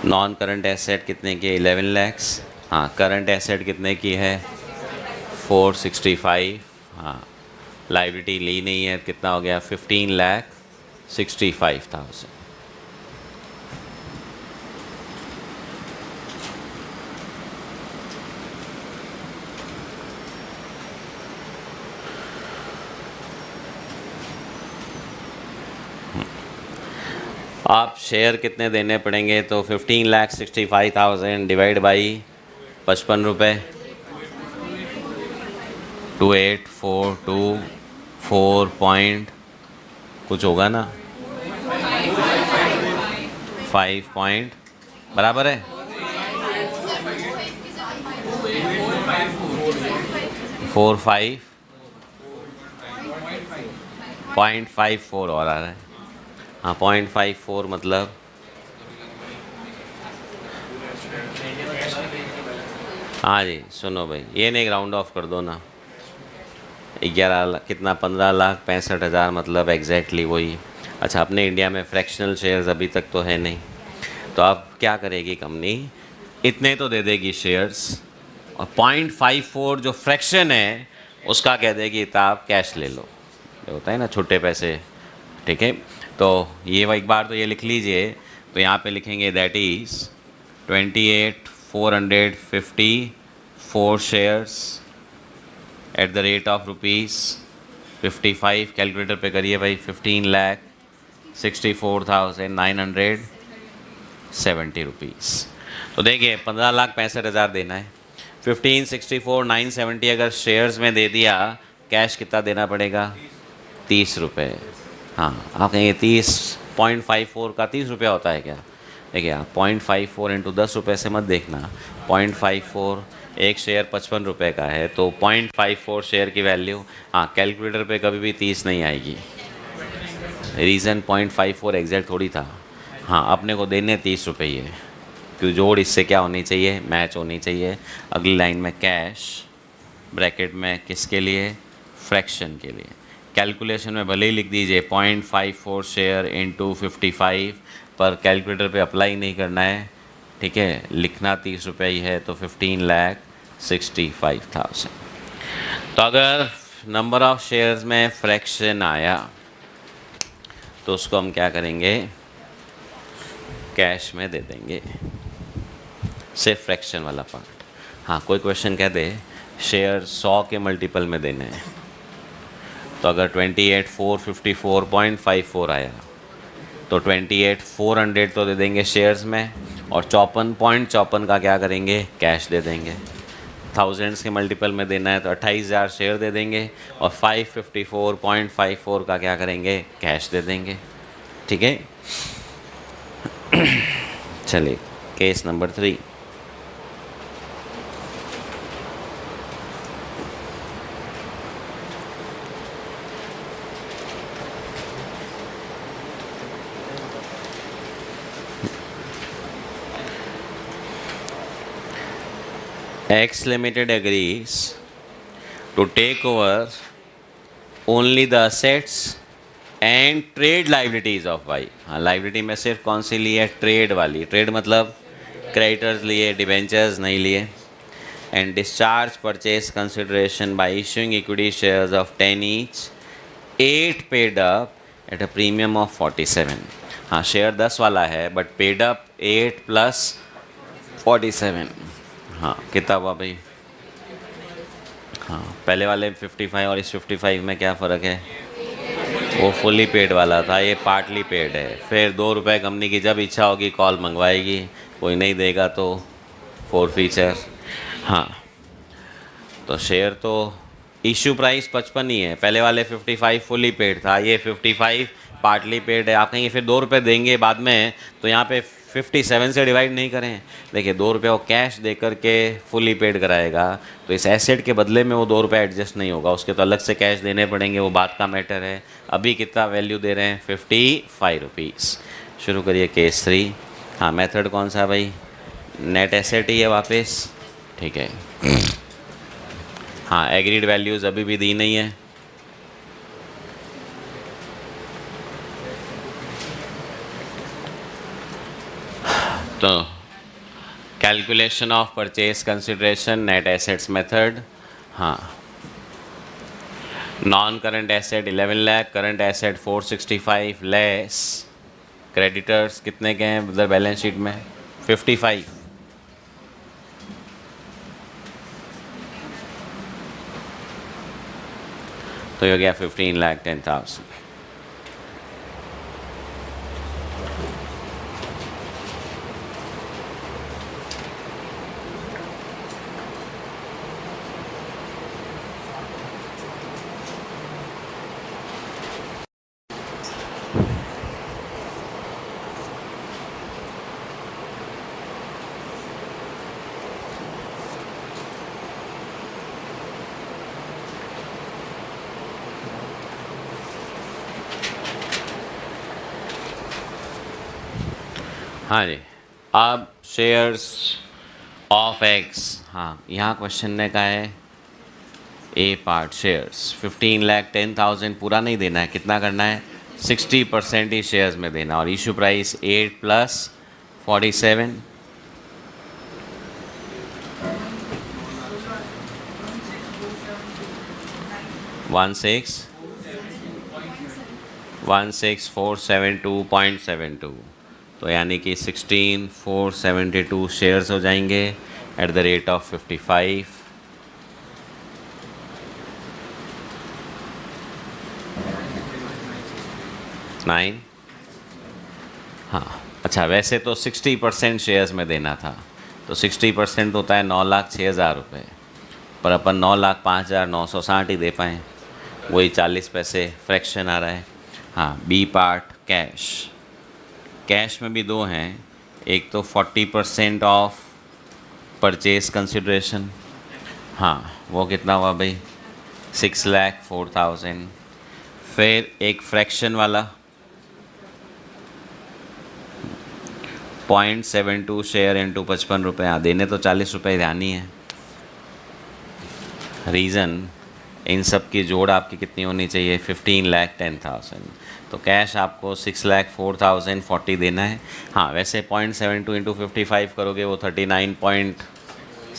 नॉन करंट एसेट कितने की? 11 लैक्स। हाँ, करंट एसेट कितने की है? 465। हाँ, लायबिलिटी ली नहीं है, कितना हो गया? 15,65,000। आप शेयर कितने देने पड़ेंगे? तो 15,65,000 डिवाइड बाई 55 रुपये, 28,424 पॉइंट कुछ होगा ना, 5 पॉइंट बराबर है 45.54 और आ रहा है। हाँ, 0.54 मतलब हाँ जी सुनो भाई, ये नहीं राउंड ऑफ कर दो ना, 11 लाख कितना? 15,65,000 मतलब एग्जैक्टली वही। अच्छा, अपने इंडिया में फ्रैक्शनल शेयर्स अभी तक तो है नहीं, तो अब क्या करेगी कंपनी? इतने तो दे देगी शेयर्स और 0.54 जो फ्रैक्शन है उसका कह देगी तो आप कैश ले लो, जो होता है ना छोटे पैसे। ठीक है, तो ये एक बार तो ये लिख लीजिए, तो यहाँ पे लिखेंगे that is 28,454 shares at the rate of ₹55। Calculator पे करिए भाई, 15,64,970 रुपीज़। तो देखिए 15,65,000 देना है, 15,64,970 अगर शेयर्स में दे दिया, कैश कितना देना पड़ेगा? 30 रुपये। हाँ, आप कहेंगे 30.54 का 30 रुपया होता है क्या? देखिए आप 0.54 इंटू 10 रुपये से मत देखना, 0.54 एक शेयर 55 रुपये का है, तो 0.54 शेयर की वैल्यू, हाँ कैलकुलेटर पे कभी भी 30 नहीं आएगी। रीज़न 0.54 एग्जैक्ट थोड़ी था। हाँ, अपने को देने 30 रुपये है, क्यों जोड़ इससे क्या होनी चाहिए? मैच होनी चाहिए। अगली लाइन में कैश ब्रैकेट में किसके लिए? फ्रैक्शन के लिए। कैलकुलेशन में भले ही लिख दीजिए 0.54 शेयर इंटू 55, पर कैलकुलेटर पे अप्लाई नहीं करना है। ठीक है, लिखना 30 रुपये ही है, तो 15,65,000। तो अगर नंबर ऑफ शेयर्स में फ्रैक्शन आया तो उसको हम क्या करेंगे? कैश में दे देंगे। सिर्फ फ्रैक्शन वाला पार्ट। हाँ, कोई क्वेश्चन कह दे शेयर 100 के मल्टीपल में देने हैं, तो अगर 28,454.54 आया तो 28,400 तो दे देंगे शेयर्स में, और 54.54 का क्या करेंगे, कैश दे देंगे। थाउजेंड्स के मल्टीपल में देना है तो 28,000 शेयर दे देंगे, और 554.54 का क्या करेंगे, कैश दे देंगे। ठीक है। चलिए case number 3। X Limited agrees to take over only the assets and trade liabilities of Y। हाँ, लाइबिलिटी में सिर्फ कौन सी ली है, ट्रेड वाली। ट्रेड मतलब क्रेडिटर्स लिए, डिबेंचर्स नहीं लिए। And discharge purchase consideration bye issuing equity shares of 10 each, 8 paid up at a premium of 47। हाँ, शेयर 10 वाला है बट पेड अप 8 प्लस 47। हाँ, कितना हुआ भाई? हाँ, पहले वाले 55 और इस 55 में क्या फ़र्क है? वो फुली पेड वाला था, ये पार्टली पेड है। फिर 2 रुपये कंपनी की जब इच्छा होगी कॉल मंगवाएगी, कोई नहीं देगा तो फोर फीचर। हाँ, तो शेयर तो इशू प्राइस 55 ही है, पहले वाले 55 फुली पेड था, ये 55 पार्टली पेड है। आप कहेंगे फिर 2 रुपये देंगे बाद में, तो यहाँ पे 57 से डिवाइड नहीं करें। देखिए 2 रुपये वो कैश दे करके फुली पेड कराएगा, तो इस एसेट के बदले में वो 2 रुपये एडजस्ट नहीं होगा, उसके तो अलग से कैश देने पड़ेंगे, वो बात का मैटर है। अभी कितना वैल्यू दे रहे हैं, 55 रुपीज़। शुरू करिए केस 3। हाँ, मेथड कौन सा है भाई? नेट एसेट ही है वापस। ठीक है। हाँ, एग्रीड वैल्यूज़ अभी भी दी नहीं है। तो calculation of purchase consideration net assets method. हाँ, non current asset 11 lakh, current asset 465 less creditors कितने के हैं उधर बैलेंस शीट में? 55। तो ये हो गया 15,10,000। हाँ जी, अब शेयर्स ऑफ एक्स। हाँ, यहाँ क्वेश्चन ने कहा है ए पार्ट शेयर्स 15,10,000 पूरा नहीं देना है, कितना करना है? 60% ही शेयर्स में देना, और issue price 8 plus 47। One six 16,472.72। तो यानी कि 16,472 शेयर्स हो जाएंगे eight the rate of 55। Nine. हाँ, अच्छा, वैसे तो 60% शेयर्स में देना था, तो 60% होता है 9,06,000 रुपये, पर अपन 9,05,960 ही दे पाएँ, वही 40 पैसे फ्रैक्शन आ रहा है। हाँ, बी पार्ट कैश। कैश में भी दो हैं, एक तो 40% ऑफ परचेज कंसिडरेशन। हाँ, वो कितना हुआ भाई? 6,04,000। फिर एक फ्रैक्शन वाला 0.72 शेयर इंटू 55 रुपये। हाँ, देने तो 40 रुपये ध्यान ही है। रीज़न, इन सब की जोड़ आपकी कितनी होनी चाहिए? 15,10,000। तो कैश आपको 6,04,040 देना है। हाँ, वैसे 0.72 इंटू 55 करोगे वो 39 पॉइंट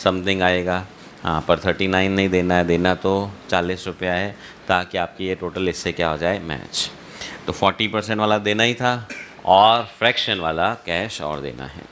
समथिंग आएगा। हाँ, पर 39 नहीं देना है, देना तो 40 रुपया है, ताकि आपकी ये टोटल इससे क्या हो जाए, मैच। तो 40% वाला देना ही था, और फ्रैक्शन वाला कैश और देना है।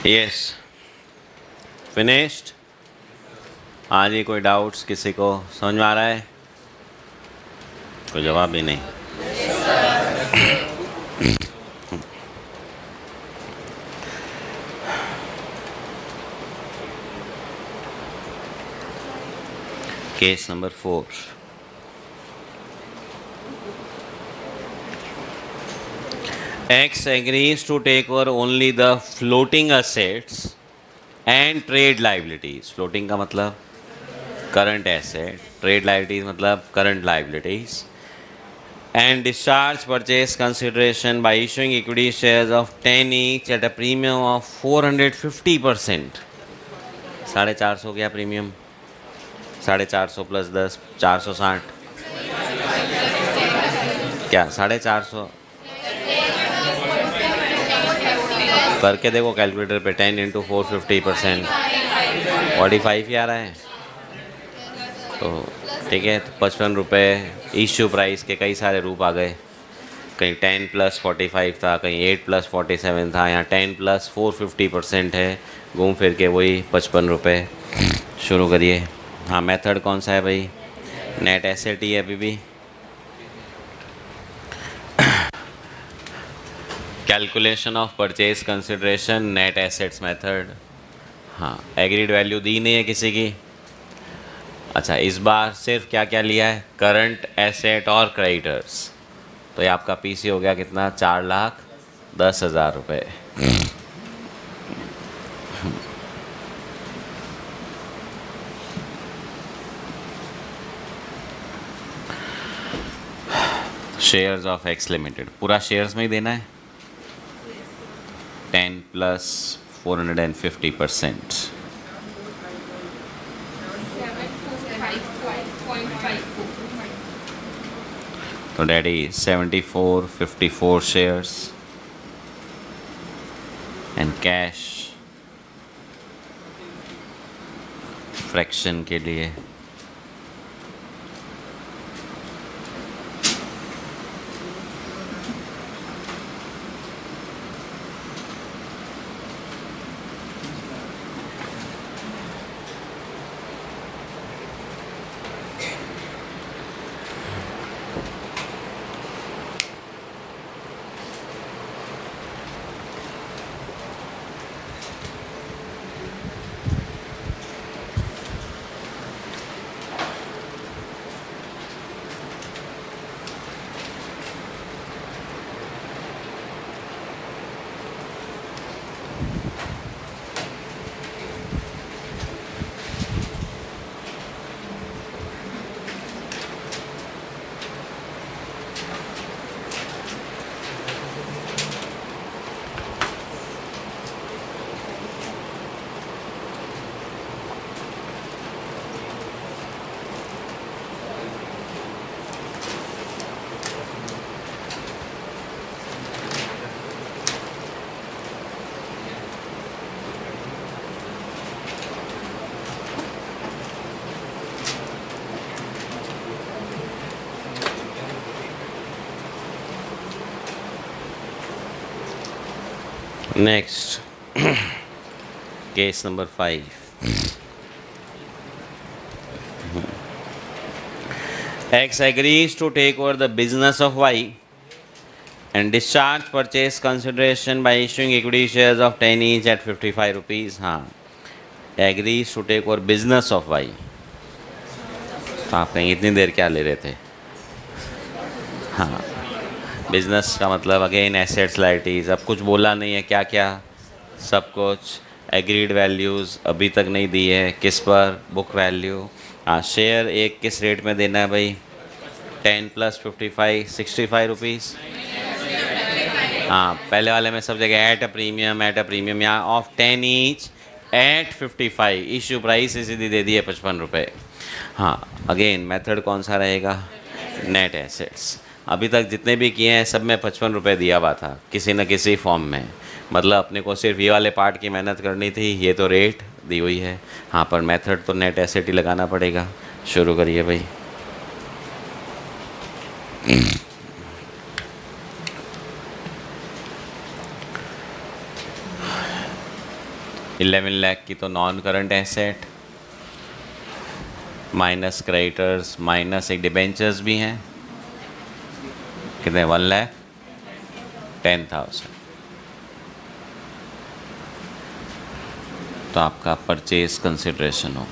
Yes, finished. हाँ जी, कोई डाउट्स किसी को समझ में आ रहा है? कोई जवाब भी नहीं। Case number 4। X agrees to take over only the floating assets and trade liabilities. Floating का मतलब current asset, trade liabilities मतलब current liabilities, and discharge purchase consideration by issuing equity shares of 10 each at a premium of 450%. 450 क्या premium? 450 plus 10, 460 क्या? 450 करके देखो calculator पे। 10 into 450%, 45 ही आ रहा है। तो ठीक है, तो 55 रुपये इश्यू प्राइस के कई सारे रूप आ गए। कहीं 10 प्लस 45 था, कहीं 8 प्लस 47 था, यहाँ 10 प्लस 450% है। घूम फिर के वही 55 रुपये। शुरू करिए। हाँ, मेथड कौन सा है भाई? नेट एसेट ही है अभी भी। Calculation of purchase consideration, net assets method. हाँ, एग्रीड वैल्यू दी नहीं है किसी की। अच्छा, इस बार सिर्फ क्या क्या लिया है? करंट एसेट और क्रेडिटर्स। तो ये आपका पीसी हो गया कितना? 4,10,000 रुपये। शेयर्स ऑफ एक्स लिमिटेड पूरा शेयर्स में ही देना है। 10 प्लस 450%, तो daddy 7454 shares and cash fraction के लिए Next, case number 5. X agrees to take over the business of Y and discharge purchase consideration by issuing equity shares of 10 each at 55 rupees. हाँ, agrees to take over business of Y. तो आप कहीं इतनी देर क्या ले रहे थे? हाँ, बिजनेस का मतलब अगेन एसेट्स लाइबिलिटीज़। अब कुछ बोला नहीं है, क्या क्या सब कुछ। एग्रीड वैल्यूज़ अभी तक नहीं दी है। किस पर? Book value. हाँ, शेयर एक किस रेट में देना है भाई? 10 प्लस 55, 65 रुपीज़। हाँ, पहले वाले में सब जगह एट अ प्रीमियम, यहाँ of 10 each at 55। Issue price सीधी दे दी है 55 रुपये। हाँ, अगेन मेथड कौन सा रहेगा? Net assets. अभी तक जितने भी किए हैं सब में 55 रुपये दिया हुआ था किसी न किसी फॉर्म में। मतलब अपने को सिर्फ ये वाले पार्ट की मेहनत करनी थी। ये तो रेट दी हुई है। हाँ, पर मेथड तो नेट एसेट ही लगाना पड़ेगा। शुरू करिए भाई। 11 लाख की तो non current asset, minus creditors, minus एक डिबेंचर्स भी हैं, कितने 1,10,000। तो आपका परचेज कंसिडरेशन हो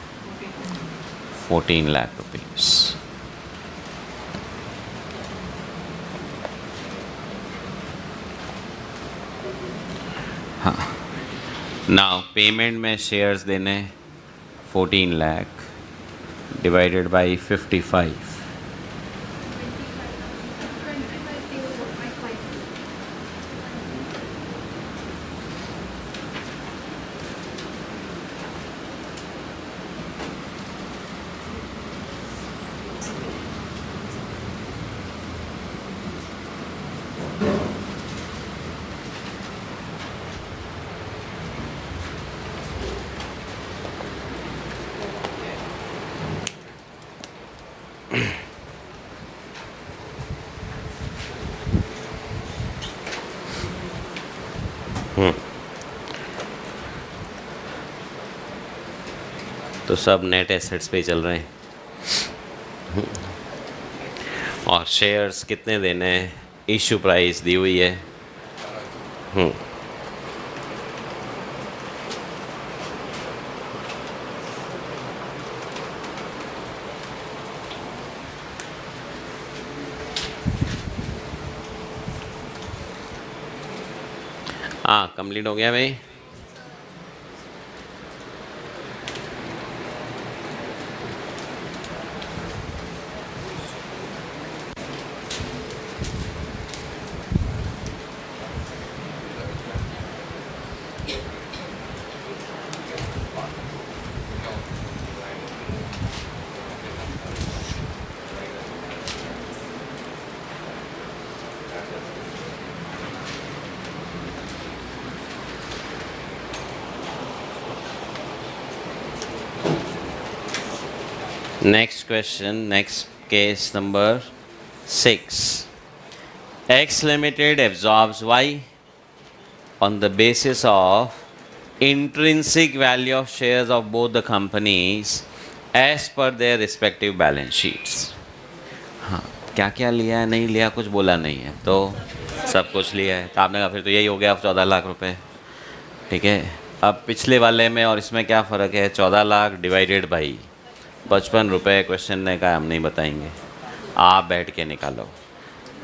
14 लाख रुपीज़। हाँ, नाउ पेमेंट में शेयर्स देने 14 लाख डिवाइडेड बाई 55, तो सब नेट एसेट्स पे चल रहे हैं। और शेयर्स कितने देने हैं, इशू प्राइस दी हुई है। हाँ, कंप्लीट हो गया भाई। Next question, next case number 6. X Limited absorbs Y on the basis of intrinsic value of shares of both the companies as per their respective balance sheets. हाँ, क्या क्या लिया है, नहीं लिया, कुछ बोला नहीं है, तो सब कुछ लिया है। तो आपने कहा फिर तो यही हो गया 14 लाख रुपए। ठीक है, अब पिछले वाले में और इसमें क्या फ़र्क है, 14 लाख डिवाइडेड बाई 55 रुपये। क्वेश्चन ने कहा हम नहीं बताएंगे, आप बैठ के निकालो।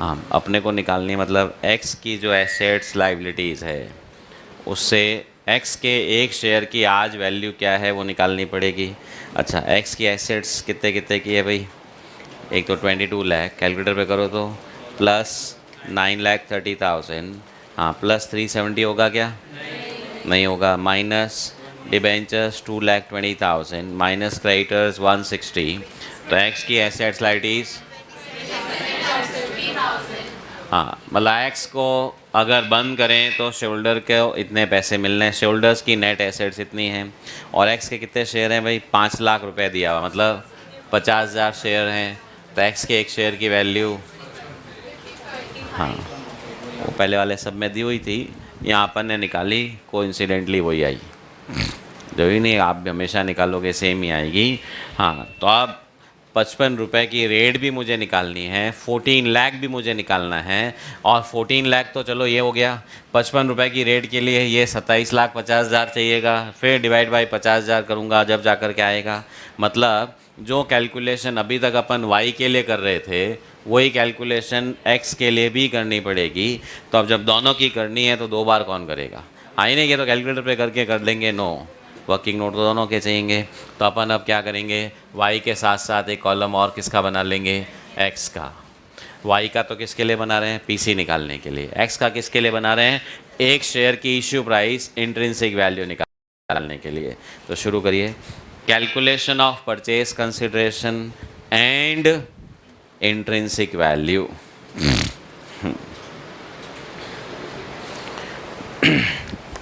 हाँ, अपने को निकालनी, मतलब एक्स की जो एसेट्स लाइबिलिटीज़ है उससे एक्स के एक शेयर की आज वैल्यू क्या है वो निकालनी पड़ेगी। अच्छा, एक्स की एसेट्स कितने कितने की है भाई, एक तो 22 लाख, कैलकुलेटर पे करो तो, प्लस 9,30,000, हाँ प्लस 370 होगा क्या, नहीं होगा, माइनस डिबेंचर्स 2,20,000, माइनस क्रेडिटर्स 160, तो एक्स की एसेट्स लाइबिलिटीज, हाँ मतलब एक्स को अगर बंद करें तो शेल्डर के इतने पैसे मिलने हैं, शेल्डर्स की नेट एसेट्स इतनी हैं, और एक्स के कितने शेयर हैं भाई, 5 लाख रुपए दिया हुआ, मतलब 50,000 शेयर हैं, तो एक्स के एक शेयर की वैल्यू, हाँ वो पहले वाले सब में दी हुई थी, यहाँ अपन ने निकाली, कोइंसिडेंटली वही आई, जो ही नहीं आप हमेशा निकालोगे सेम ही आएगी। हाँ, तो अब 55 रुपये की रेट भी मुझे निकालनी है, 14 लाख भी मुझे निकालना है, और 14 लाख तो चलो ये हो गया, 55 रुपये की रेट के लिए ये 27,50,000 चाहिएगा, फिर डिवाइड बाई 50,000 करूँगा जब जा कर के आएगा। मतलब जो कैलकुलेशन अभी तक अपन वाई के लिए कर रहे थे वही कैलकुलेशन एक्स के लिए भी करनी पड़ेगी। तो अब जब दोनों की करनी है तो 2 बार कौन करेगा, आई नहीं, ये तो कैलकुलेटर पे करके कर लेंगे, नो, वर्किंग नोट तो दोनों के चाहिए। तो अपन अब क्या करेंगे, y के साथ साथ एक कॉलम और किसका बना लेंगे, x का। y का तो किसके लिए बना रहे हैं, पीसी निकालने के लिए, x का किसके लिए बना रहे हैं, एक शेयर की इश्यू प्राइस इंट्रिंसिक वैल्यू निकालने के लिए। तो शुरू करिए, calculation of purchase consideration and intrinsic value.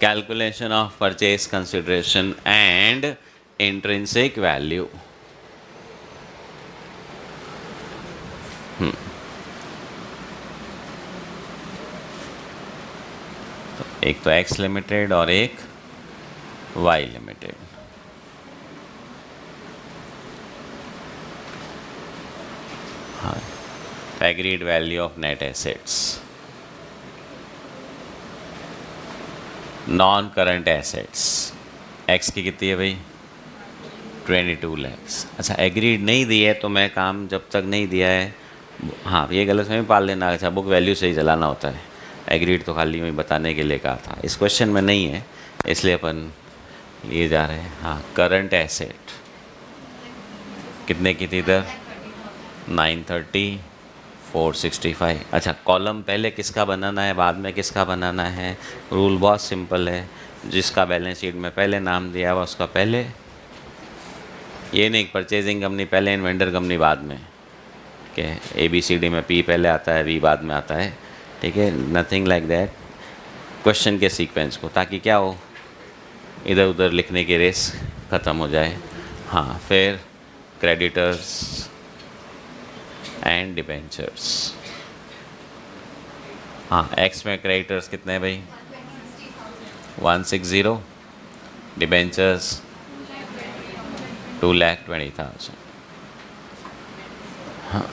Calculation of purchase consideration and intrinsic value. तो एक तो एक्स लिमिटेड और एक वाई लिमिटेड। हाँ, agreed value of net assets, non current assets x की कितनी है भाई 22 लैक्स। अच्छा एग्रीड नहीं दी है तो मैं काम जब तक नहीं दिया है, हाँ ये गलत में पाल लेना। अच्छा बुक वैल्यू से ही चलाना होता है, एग्रीड तो खाली में बताने के लिए कहा था, इस क्वेश्चन में नहीं है इसलिए अपन लिए जा रहे हैं। हाँ करंट एसेट कितने की थी इधर 930 465। अच्छा कॉलम पहले किसका बनाना है बाद में किसका बनाना है, रूल बहुत सिंपल है, जिसका बैलेंस शीट में पहले नाम दिया हुआ उसका पहले, ये नहीं परचेजिंग कंपनी पहले इन्वेंडर कंपनी बाद में, कि ABCD में P पहले आता है V बाद में आता है, ठीक है, नथिंग लाइक दैट, क्वेश्चन के सीक्वेंस को, ताकि क्या हो इधर उधर लिखने की रेस ख़त्म हो जाए। हाँ फिर क्रेडिटर्स एंड डिबेंचर्स, हाँ एक्स में क्रेडिटर्स कितने हैं भाई 160, डिबेंचर्स 2,20,000। हाँ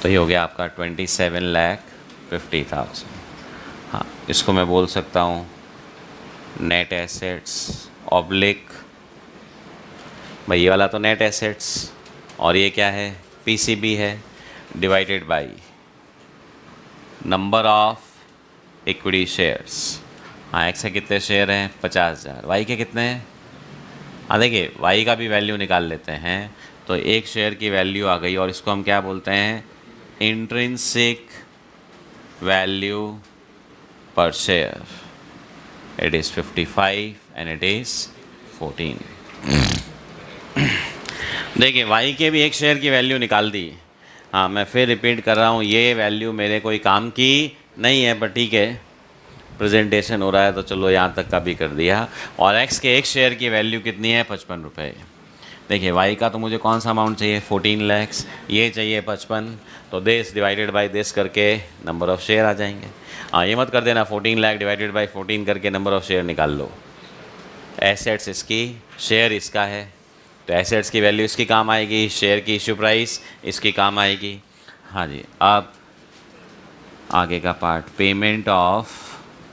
तो ये हो गया आपका 27,50,000। हाँ इसको मैं बोल सकता हूँ नेट एसेट्स ऑब्लिक, भाई ये वाला तो नेट एसेट्स और ये क्या है PCB है, divided by number of equity shares. हाँ एक्स के कितने शेयर हैं 50,000, वाई के कितने हैं, हाँ देखिए वाई का भी वैल्यू निकाल लेते हैं, तो एक शेयर की वैल्यू आ गई और इसको हम क्या बोलते हैं intrinsic value per share, it is 55 and it is 14। देखिए वाई के भी एक शेयर की वैल्यू निकाल दी। हाँ मैं फिर रिपीट कर रहा हूँ, ये वैल्यू मेरे कोई काम की नहीं है पर ठीक है प्रेजेंटेशन हो रहा है तो चलो यहाँ तक का भी कर दिया। और एक्स के एक शेयर की वैल्यू कितनी है 55 रुपये। देखिए वाई का तो मुझे कौन सा अमाउंट चाहिए 14 लैक्स, ये चाहिए 55, तो दिस डिवाइडेड बाय दिस करके नंबर ऑफ़ शेयर आ जाएंगे। हाँ ये मत कर देना 14 लाख डिवाइडेड बाय 14 करके नंबर ऑफ़ शेयर निकाल लो। एसेट्स इसकी शेयर इसका है, तो एसेट्स की वैल्यू इसकी काम आएगी, शेयर की इश्यू प्राइस इसकी काम आएगी। हाँ जी अब आगे का part payment of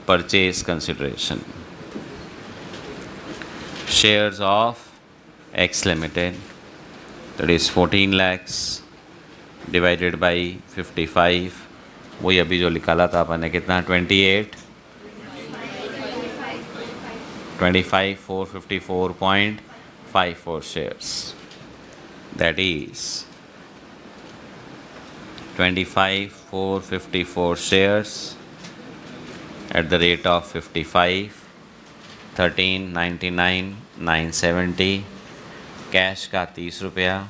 purchase consideration, shares of X limited that is 14 lakhs divided by 55, वही अभी जो निकाला था अपन ने कितना 25,454.54 shares, that is 25,454 shares at the rate of 55, 1399,970, cash का 30 रुपया,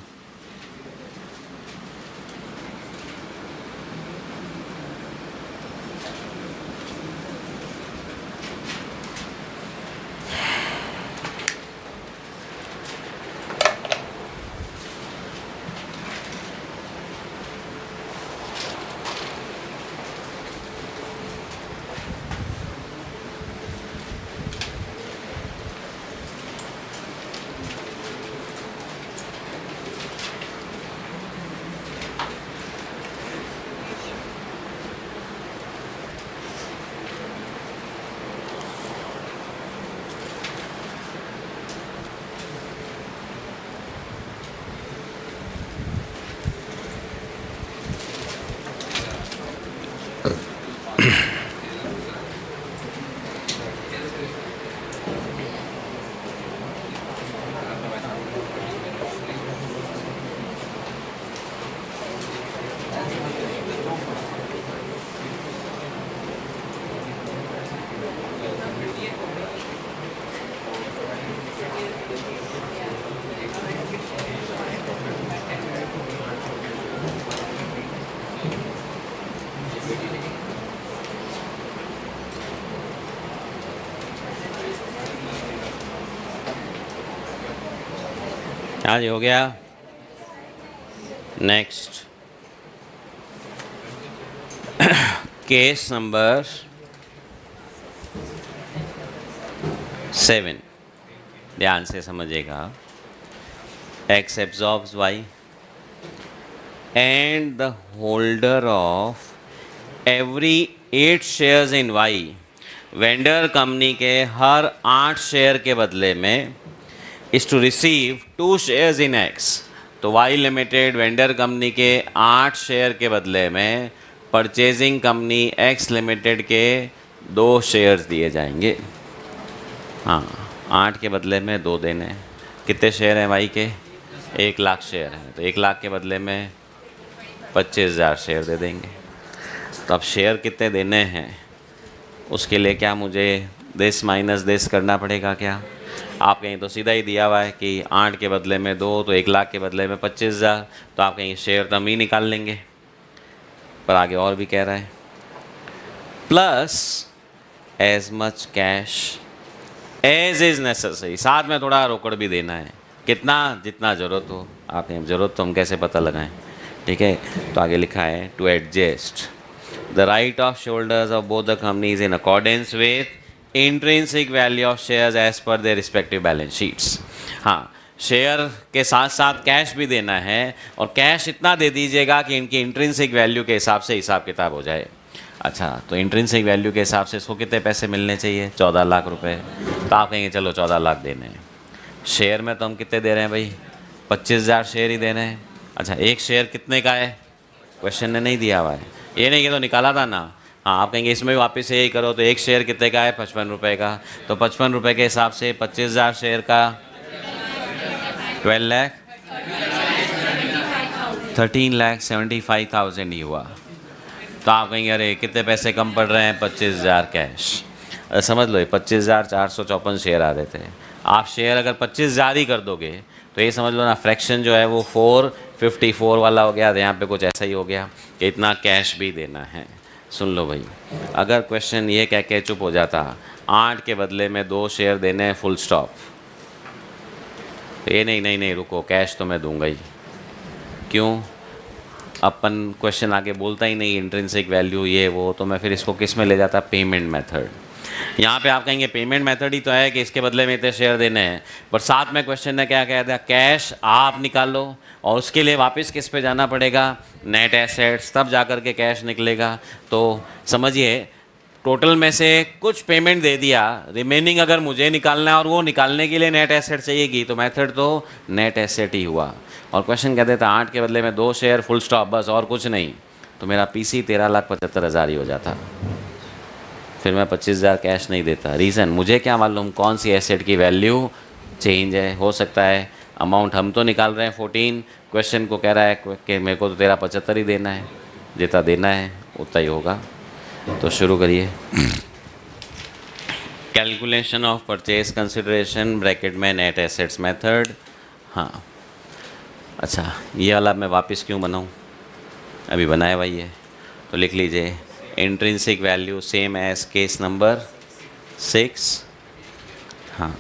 हाँ जी हो गया। नेक्स्ट केस नंबर 7, ध्यान से समझिएगा। X absorbs Y and the holder of every 8 shares in Y, vendor company के हर 8 शेयर के बदले में is to receive 2 shares in X। तो Y लिमिटेड वेंडर कंपनी के 8 शेयर के बदले में परचेजिंग कंपनी X लिमिटेड के 2 शेयर्स दिए जाएंगे। हाँ, 8 के बदले में 2 देने हैं। कितने शेयर हैं Y के? 1 लाख शेयर हैं, तो 1 लाख के बदले में 25,000 शेयर दे देंगे। तो अब शेयर कितने देने हैं उसके लिए क्या मुझे दिस माइनस दिस करना पड़ेगा क्या? आप कहें तो सीधा ही दिया हुआ है कि 8 के बदले में 2, तो 1 लाख के बदले में 25,000, तो आप कहेंगे शेयर तो हम ही निकाल लेंगे, पर आगे और भी कह रहा है plus as much cash as is necessary, साथ में थोड़ा रोकड़ भी देना है। कितना? जितना ज़रूरत हो। आप कहें ज़रूरत तो हम कैसे पता लगाएं? ठीक है, तो आगे लिखा है to adjust the right of shoulders of both the companies in accordance with intrinsic value of shares as per their respective balance sheets. हाँ, शेयर के साथ साथ कैश भी देना है, और कैश इतना दे दीजिएगा कि इनकी इंट्रिंसिक वैल्यू के हिसाब से हिसाब किताब हो जाए। अच्छा, तो इंट्रिंसिक वैल्यू के हिसाब से इसको कितने पैसे मिलने चाहिए? 14 लाख रुपए। तो आप कहेंगे चलो 14 लाख देने हैं। शेयर में तो हम कितने दे रहे हैं भाई? 25,000 शेयर ही दे रहे हैं। अच्छा, एक शेयर कितने का है? क्वेश्चन ने नहीं दिया हुआ है, ये नहीं कि तो निकाला था ना। हाँ, आप कहेंगे इसमें भी वापस यही करो, तो एक शेयर कितने का है? 55 रुपये का। तो 55 रुपये के हिसाब से 25,000 शेयर का 12 लाख 13,75,000 ही हुआ। तो आप कहेंगे अरे कितने पैसे कम पड़ रहे हैं? 25,000 कैश। समझ लो, 25,454 शेयर आ रहे थे। आप शेयर अगर 25,000 ही कर दोगे तो ये समझ लो ना, फ्रैक्शन जो है वो 454 वाला हो गया। तो यहाँ पे कुछ ऐसा ही हो गया कि इतना कैश भी देना है। सुन लो भाई, अगर क्वेश्चन ये कह के चुप हो जाता 8 के बदले में 2 शेयर देने हैं फुल स्टॉप, तो ये नहीं रुको, कैश तो मैं दूंगा ही। क्यों? अपन क्वेश्चन आगे बोलता ही नहीं इंट्रिंसिक वैल्यू ये वो, तो मैं फिर इसको किस में ले जाता? Payment method. यहाँ पे आप कहेंगे पेमेंट मेथड ही तो है कि इसके बदले में इतने शेयर देने हैं, पर साथ में क्वेश्चन ने क्या कह दिया? कैश आप निकालो, और उसके लिए वापस किस पे जाना पड़ेगा? नेट एसेट्स, तब जाकर के कैश निकलेगा। तो समझिए, टोटल में से कुछ पेमेंट दे दिया, रिमेनिंग अगर मुझे निकालना है और वो निकालने के लिए नेट एसेट चाहिएगी, तो मेथड तो नेट एसेट ही हुआ। और क्वेश्चन कहते था 8 के बदले में 2 शेयर फुल स्टॉप, बस और कुछ नहीं, तो मेरा पीसी 13,75,000 ही हो जाता। फिर मैं 25,000 कैश नहीं देता। रीज़न मुझे क्या मालूम कौन सी एसेट की वैल्यू चेंज है। हो सकता है अमाउंट हम तो निकाल रहे हैं 14, क्वेश्चन को कह रहा है कि मेरे को तो 13,75 ही देना है, जितना देना है उतना ही होगा। तो शुरू करिए। Calculation of purchase consideration bracket में नेट एसेट्स मेथड। हाँ, अच्छा, ये वाला मैं वापस क्यों बनाऊँ? अभी बनाया हुआ ही है, तो लिख लीजिए intrinsic value same as case number 6। हाँ,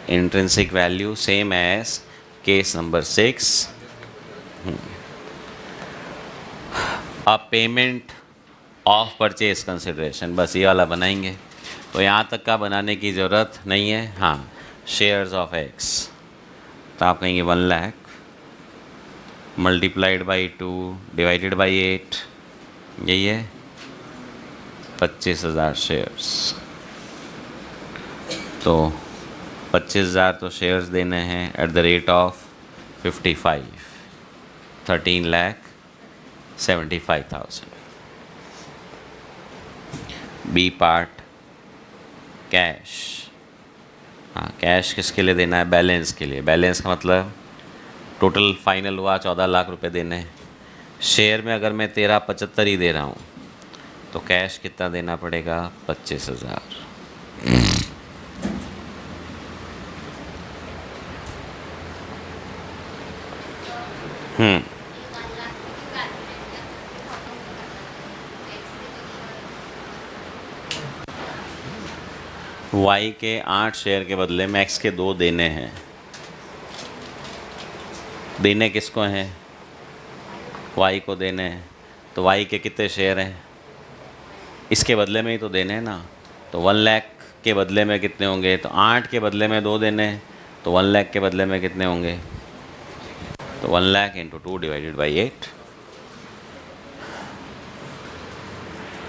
intrinsic value same as case number 6। अब पेमेंट ऑफ परचेज कंसिडरेशन, बस ये वाला बनाएंगे। तो यहाँ तक का बनाने की ज़रूरत नहीं है। हाँ, शेयर्स ऑफ एक्स, तो आप कहेंगे 1 lakh multiplied by 2 divided by 8, यही है 25,000 शेयर्स। तो 25,000 तो शेयर्स देने हैं at the rate of 55, 13,75,000। B part cash. हाँ, कैश किसके लिए देना है? बैलेंस के लिए। बैलेंस का मतलब टोटल फाइनल हुआ 14 लाख रुपए देने हैं। शेयर में अगर मैं 13,75 ही दे रहा हूँ, तो कैश कितना देना पड़ेगा? 25,000। वाई के 8 शेयर के बदले में एक्स के 2 देने हैं। देने किसको हैं? वाई को देने हैं। तो वाई के कितने शेयर हैं? इसके बदले में ही तो देने हैं ना। तो 1 लाख के बदले में कितने होंगे, तो 8 के बदले में 2 देने हैं, तो 1 लाख के बदले में कितने होंगे, तो 1 लाख इंटू 2 डिवाइडेड बाई 8।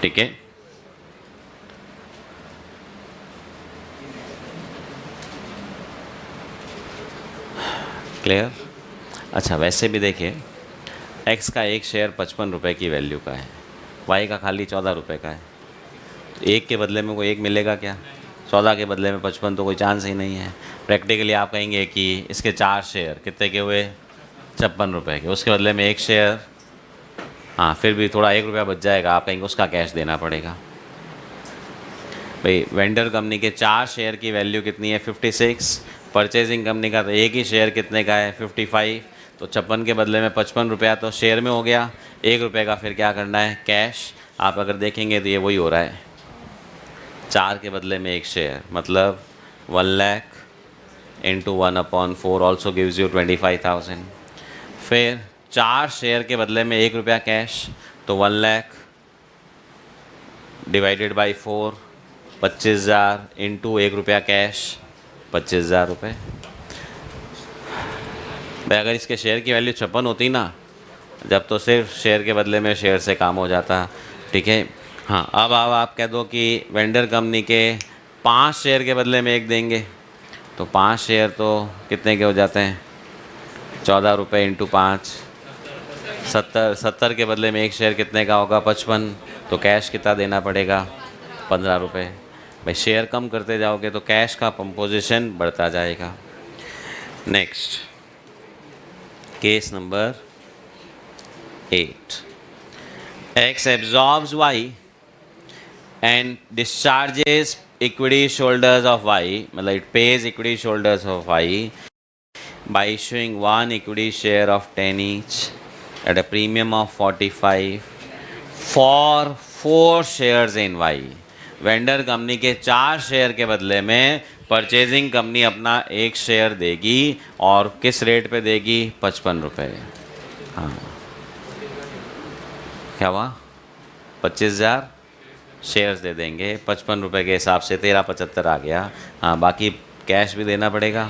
ठीक है, क्लियर। अच्छा वैसे भी देखिए, एक्स का एक शेयर 55 रुपये की वैल्यू का है, वाई का खाली 14 रुपये का है, तो एक के बदले में कोई एक मिलेगा क्या, 14 के बदले में 55 तो कोई चांस ही नहीं है। प्रैक्टिकली आप कहेंगे कि इसके 4 शेयर कितने के हुए, 56 रुपये के, उसके बदले में एक शेयर, हाँ फिर भी थोड़ा 1 रुपया बच जाएगा, आप कहेंगे उसका कैश देना पड़ेगा। भाई वेंडर कंपनी के 4 शेयर की वैल्यू कितनी है, 56, परचेजिंग कंपनी का तो एक ही शेयर कितने का है, 55, तो 56 के बदले में 55 रुपया तो शेयर में हो गया, 1 रुपये का फिर क्या करना है, कैश। आप अगर देखेंगे तो ये वही हो रहा है, 4 के बदले में एक शेयर, मतलब 1 lakh into 1/4 also gives you 25,000। फिर 4 शेयर के बदले में 1 रुपया कैश, तो 1 लाख डिवाइडेड बाई 4, 25,000 इंटू 1 रुपया कैश, 25,000 रुपये। भाई अगर इसके शेयर की वैल्यू 56 होती ना, जब तो सिर्फ शेयर के बदले में शेयर से काम हो जाता। ठीक है, हाँ अब आप कह दो कि वेंडर कंपनी के 5 शेयर के बदले में एक देंगे, तो 5 शेयर तो कितने के हो जाते हैं, 14 रुपये इंटू 5, 70 के बदले में एक शेयर कितने का होगा, 55, तो कैश कितना देना पड़ेगा, 15 रुपये। भाई शेयर कम करते जाओगे तो कैश का कंपोजिशन बढ़ता जाएगा। Next case number 8, X absorbs Y and discharges equity shoulders of Y, मतलब it pays equity shoulders of Y by issuing 1 equity share of 10 each at a premium of 45 for 4 shares in Y। Vendor company के 4 share के बदले में purchasing company अपना 1 share देगी, और किस rate पे देगी, 55 रुपये। हाँ क्या हुआ, 25,000 शेयर्स दे देंगे 55 रुपये के हिसाब से, 1375 आ गया। हाँ बाकी कैश भी देना पड़ेगा।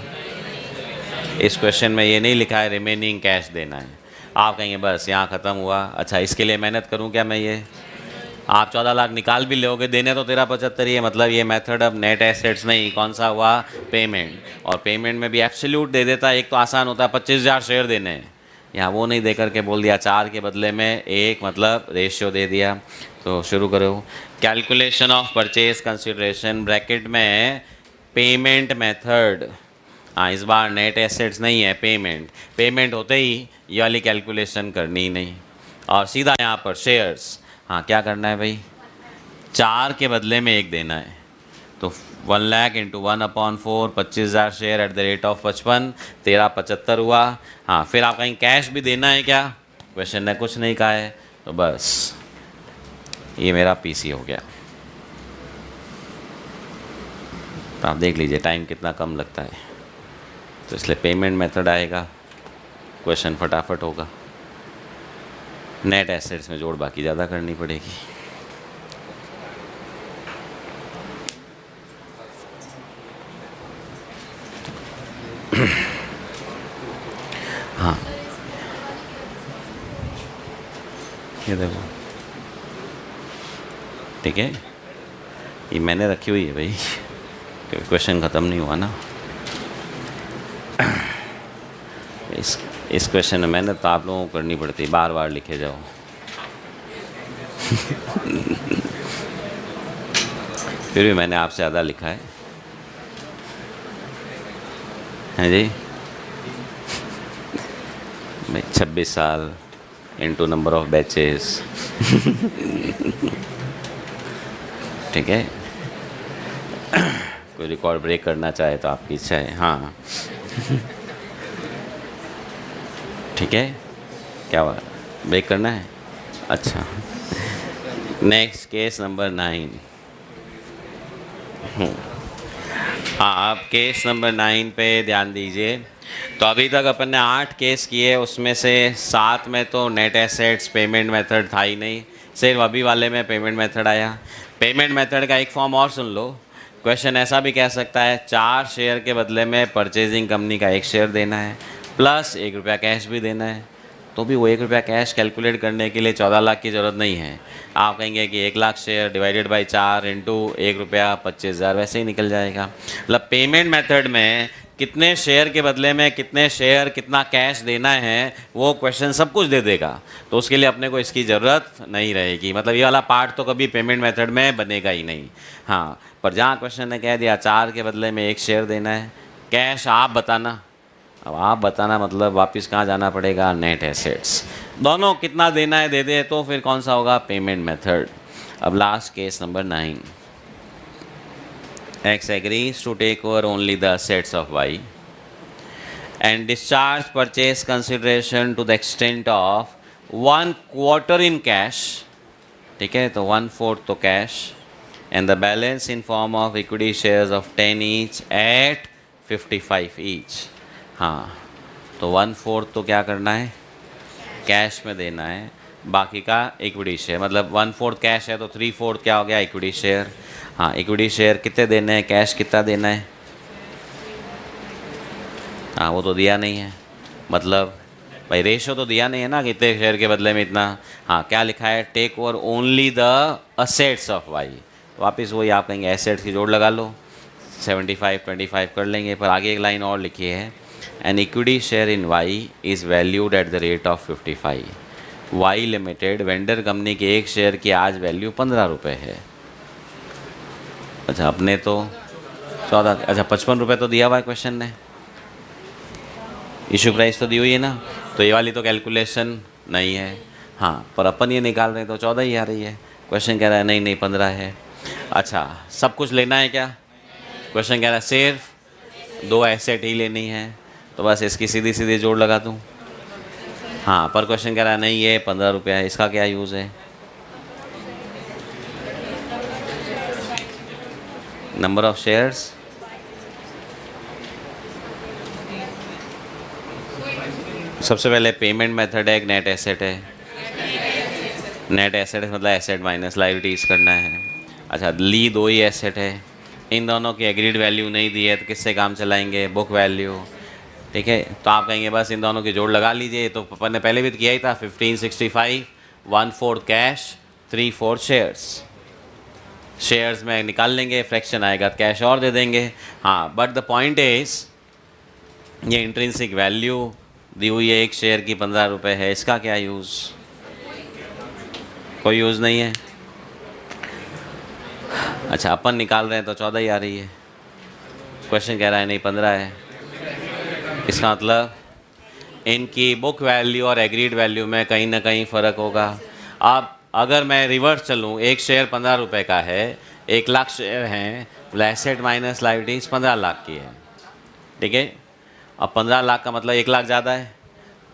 इस क्वेश्चन में ये नहीं लिखा है रिमेनिंग कैश देना है। आप कहेंगे बस यहाँ ख़त्म हुआ, अच्छा इसके लिए मेहनत करूँ क्या मैं, ये आप 14 लाख निकाल भी लोगे, देने तो 1375 ही है, मतलब ये मेथड अब नेट एसेट्स नहीं, कौन सा हुआ, पेमेंट। और पेमेंट में भी एब्सोल्यूट दे देता है, एक तो आसान होता है 25,000 शेयर देने हैं, यहाँ वो नहीं दे करके बोल दिया 4 के बदले में 1, मतलब रेशियो दे दिया। तो शुरू करो, calculation of purchase consideration, bracket में पेमेंट मेथड, हाँ इस बार नेट एसेट्स नहीं है, पेमेंट, पेमेंट होते ही ये वाली कैलकुलेशन करनी ही नहीं, और सीधा यहाँ पर शेयर्स, हाँ क्या करना है भाई, 4 के बदले में 1 देना है, तो 1 lakh into 1/4, 25,000 share eight the rate of 55, 1375 हुआ। हाँ फिर आप कहीं कैश भी देना है क्या, क्वेश्चन ने कुछ नहीं कहा है, तो बस ये मेरा पीसी हो गया। तो आप देख लीजिए टाइम कितना कम लगता है, तो इसलिए पेमेंट मेथड आएगा, क्वेश्चन फटाफट होगा। नेट एसेट्स में जोड़ बाकी ज़्यादा करनी पड़ेगी। हाँ ये देखो, ठीक है, ये मैंने रखी हुई है भाई, क्वेश्चन ख़त्म नहीं हुआ ना। इस क्वेश्चन में मेहनत तो आप लोगों को करनी पड़ती, बार बार लिखे जाओ। फिर भी मैंने आपसे ज़्यादा लिखा है जी भाई, 26 साल इंटू नंबर ऑफ बैचेस। ठीक है, कोई रिकॉर्ड ब्रेक करना चाहे तो आपकी इच्छा है। हाँ ठीक है, क्या हुआ, ब्रेक करना है, अच्छा। Next case number 9। हाँ आप केस नंबर 9 पे ध्यान दीजिए। तो अभी तक अपन ने 8 केस किए, उसमें से 7 में तो नेट एसेट्स पेमेंट मेथड था ही नहीं, सिर्फ अभी वाले में पेमेंट मेथड आया। पेमेंट मेथड का एक फॉर्म और सुन लो। क्वेश्चन ऐसा भी कह सकता है 4 शेयर के बदले में परचेजिंग कंपनी का 1 शेयर देना है प्लस 1 रुपया कैश भी देना है, तो भी वो 1 रुपया कैश कैलकुलेट करने के लिए 14 लाख की ज़रूरत नहीं है। आप कहेंगे कि 1 lakh share divided by 4 into 1 रुपया 25,000 वैसे ही निकल जाएगा। मतलब पेमेंट मेथड में कितने शेयर के बदले में कितने शेयर कितना कैश देना है वो क्वेश्चन सब कुछ दे देगा, तो उसके लिए अपने को इसकी ज़रूरत नहीं रहेगी। मतलब ये वाला पार्ट तो कभी पेमेंट मेथड में बनेगा ही नहीं। हाँ, पर जहाँ क्वेश्चन ने कह दिया 4 के बदले में 1 शेयर देना है, कैश आप बताना। अब आप बताना मतलब वापस कहाँ जाना पड़ेगा, नेट एसेट्स। दोनों कितना देना है दे दे, तो फिर कौन सा होगा, पेमेंट मेथड। अब last case number 9। X agrees to take over only the assets of Y and discharge purchase consideration to the extent of 1/4 in cash, ठीक है, तो 1/4 तो cash and the balance in form of equity shares of 10 each at 55 each। हाँ, तो 1/4 तो क्या करना है, कैश में देना है, बाकी का इक्विटी शेयर। मतलब 1/4 कैश है तो 3/4 क्या हो गया, इक्विटी शेयर। हाँ, इक्विटी शेयर कितने देने हैं, कैश कितना देना है, हाँ वो तो दिया नहीं है। मतलब भाई रेशो तो दिया नहीं है ना, कितने शेयर के बदले में इतना। हाँ, क्या लिखा है, take over only the assets of Y. वापस वही आप कहेंगे एसेट्स की जोड़ लगा लो, 75-25 कर लेंगे। पर आगे एक लाइन और लिखी है, an equity share in Y is valued at the rate of 55। Y limited vendor company के 1 शेयर की आज वैल्यू 15 रुपये है। अच्छा, अपने तो 14, अच्छा 55 रुपये तो दिया हुआ है क्वेश्चन ने, इशू प्राइस तो दी हुई है ना, तो ये वाली तो कैलकुलेशन नहीं है। हाँ, पर अपन ये निकाल रहे हैं तो 14 ही आ रही है। क्वेश्चन कह रहा है नहीं नहीं 15 है। अच्छा, सब कुछ लेना है क्या, क्वेश्चन कह रहा है सिर्फ 2 एसेट ही लेनी है, तो बस इसकी सीधी सीधी जोड़ लगा दूँ। हाँ, पर क्वेश्चन कह रहा है नहीं ये 15 रुपया है, इसका क्या यूज़ है। नंबर ऑफ शेयर्स, सबसे पहले पेमेंट मेथड है, एक नेट एसेट है। नेट एसेट मतलब एसेट माइनस लायबिलिटीज़ करना है। अच्छा, ली 2 ही एसेट है, इन दोनों की एग्रीड वैल्यू नहीं दी है तो किससे काम चलाएंगे, बुक वैल्यू। ठीक है, तो आप कहेंगे बस इन दोनों की जोड़ लगा लीजिए, तो अपन ने पहले भी तो किया ही था। 1565, 1/4 कैश, 3/4 शेयर्स। शेयर्स में निकाल लेंगे, फ्रैक्शन आएगा तो कैश और दे देंगे। हाँ, बट द पॉइंट इज ये इंट्रिंसिक वैल्यू दी हुई है, 1 शेयर की 15 रुपये है, इसका क्या यूज़, कोई यूज़ नहीं है। अच्छा, अपन निकाल रहे हैं तो 14 ही आ रही है, क्वेश्चन कह रहा है नहीं 15 है। इसका मतलब इनकी बुक वैल्यू और एग्रीड वैल्यू में कहीं ना कहीं फ़र्क होगा। अब अगर मैं रिवर्स चलूँ, 1 शेयर 15 रुपये का है, 1 लाख शेयर हैं, एसेट माइनस लायबिलिटीज़ 15 लाख की है। ठीक है, अब 15 लाख का मतलब 1 लाख ज़्यादा है।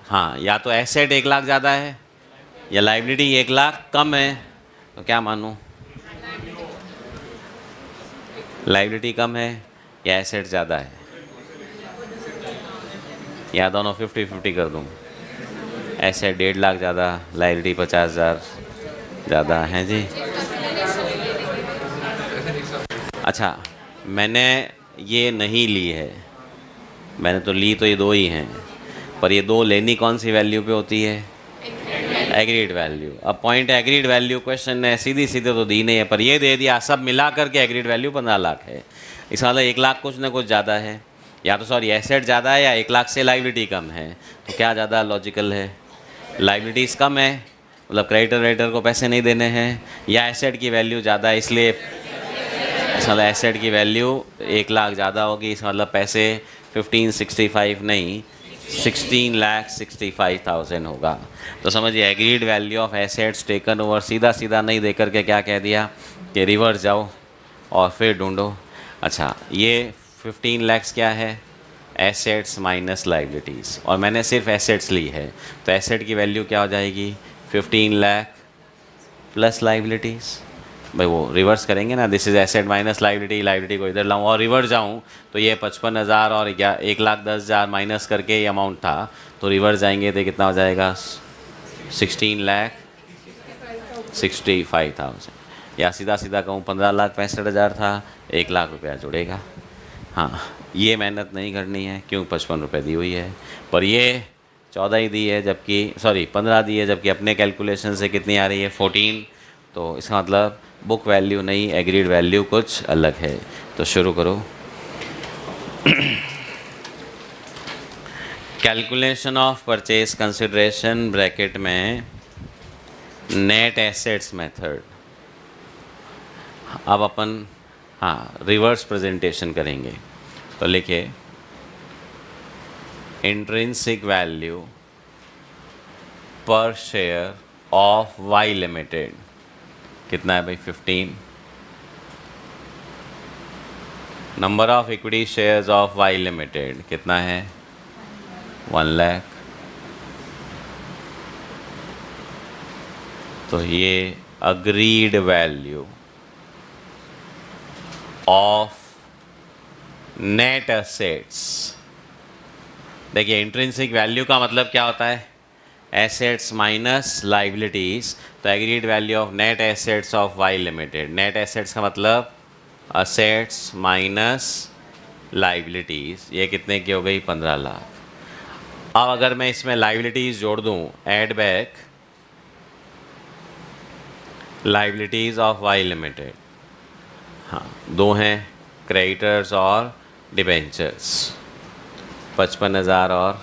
हाँ, या तो एसेट 1 लाख ज़्यादा है या लायबिलिटी 1 लाख कम है, तो क्या मानूँ, लायबिलिटी कम है या एसेट ज़्यादा है, या दोनों 50-50 कर दूँ। एसेट 1.5 लाख ज़्यादा, लायबिलिटी 50,000 ज़्यादा है जी। अच्छा, मैंने ये नहीं ली है, मैंने तो ली तो ये 2 ही हैं, पर ये 2 लेनी कौन सी वैल्यू पे होती है, एग्रीड वैल्यू। अब पॉइंट एग्रीड वैल्यू क्वेश्चन ने सीधी सीधे तो दी नहीं है, पर ये दे दिया सब मिला करके एग्रीड वैल्यू 15 लाख है। इसका मतलब 1 लाख कुछ ना कुछ ज़्यादा है, या तो सॉरी एसेट ज़्यादा है या 1 लाख से लायबिलिटी कम है। तो क्या ज़्यादा लॉजिकल है, लायबिलिटीज़ कम है, मतलब क्रेडिटर वेडिटर को पैसे नहीं देने हैं, या एसेट की वैल्यू ज़्यादा है इसलिए, इसका मतलब एसेट की वैल्यू 1 लाख ज़्यादा होगी, इसका मतलब पैसे 1565 नहीं 16,65,000 होगा। तो समझिए agreed value of assets taken over, सीधा सीधा नहीं दे करके क्या कह दिया कि रिवर्स जाओ और फिर ढूंढो। अच्छा, ये 15 लाख क्या है, एसेट्स माइनस लायबिलिटीज़, और मैंने सिर्फ एसेट्स ली है, तो एसेट की वैल्यू क्या हो जाएगी, 15 लाख प्लस लायबिलिटीज़। भाई वो रिवर्स करेंगे ना, this is asset minus liability, liability को इधर लाऊं और रिवर्स जाऊं तो ये 55,000 और 1,10,000 माइनस करके ये अमाउंट था, तो रिवर्स जाएंगे तो कितना हो जाएगा, 16 लाख 65,000, या सीधा सीधा कहूँ 15,65,000 था, 1,00,000 रुपया जुड़ेगा। हाँ, ये मेहनत नहीं करनी है, क्यों 55 रुपये दी हुई है, पर ये 14 ही दी है, जबकि 15 दी है, जबकि अपने कैलकुलेशन से कितनी आ रही है 14। तो इसका मतलब बुक वैल्यू नहीं, एग्रीड वैल्यू कुछ अलग है। तो शुरू करो। Calculation of purchase consideration bracket में नेट एसेट्स मेथड। अब अपन रिवर्स प्रेजेंटेशन करेंगे। तो लिखिए intrinsic value per share of Y limited कितना है भाई 15। Number of equity shares of Y limited कितना है 1,00,000। तो ये agreed value of net assets. देखिए इंट्रिंसिक वैल्यू का मतलब क्या होता है, एसेट्स माइनस लाइबिलिटीज़। तो agreed value of net assets of Y limited, net assets का मतलब असेट्स माइनस लाइबिलिटीज़, ये कितने की हो गई 15,00,000। अब अगर मैं इसमें लाइबिलिटीज़ जोड़ दूँ, add back liabilities of Y limited, हाँ दो हैं, क्रेडिटर्स और डिबेंचर्स, 55,000 और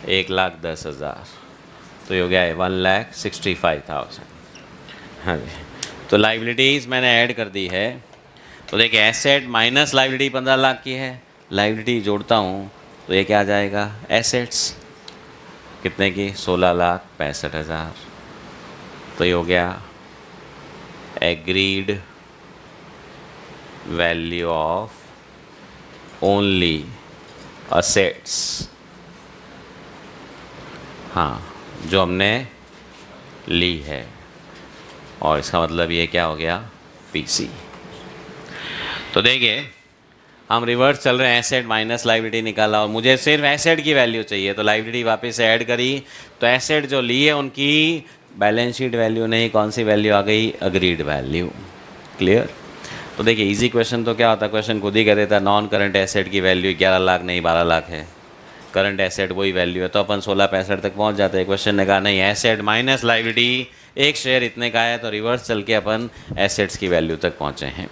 1,10,000, तो ये हो गया है 1,65,000। हाँ जी, तो लाइबिलिटीज़ मैंने ऐड कर दी है। तो देखिए एसेट माइनस लाइबिलिटी 15,00,000 की है, लाइबिलिटी जोड़ता हूँ तो ये क्या आ जाएगा, एसेट्स कितने की 16,65,000। तो ये हो गया agreed value of only assets, हाँ जो हमने ली है, और इसका मतलब ये क्या हो गया पीसी। तो देखिए हम रिवर्स चल रहे हैं, एसेट माइनस लाइबिलिटी निकाला और मुझे सिर्फ एसेट की वैल्यू चाहिए, तो लाइबिलिटी वापस से ऐड करी, तो एसेट जो ली है उनकी बैलेंस शीट वैल्यू नहीं, कौन सी वैल्यू आ गई, अग्रीड वैल्यू। क्लियर। तो देखिए इजी क्वेश्चन तो क्या होता है, क्वेश्चन खुद ही कह देता है नॉन करंट एसेट की वैल्यू 11,00,000 नहीं 12,00,000 है, करंट एसेट वही वैल्यू है, तो अपन 16,65 तक पहुंच जाते हैं। क्वेश्चन ने कहा नहीं एसेट माइनस लाइबिलिटी, एक शेयर इतने का है, तो रिवर्स चल के अपन एसेट्स की वैल्यू तक पहुँचे हैं।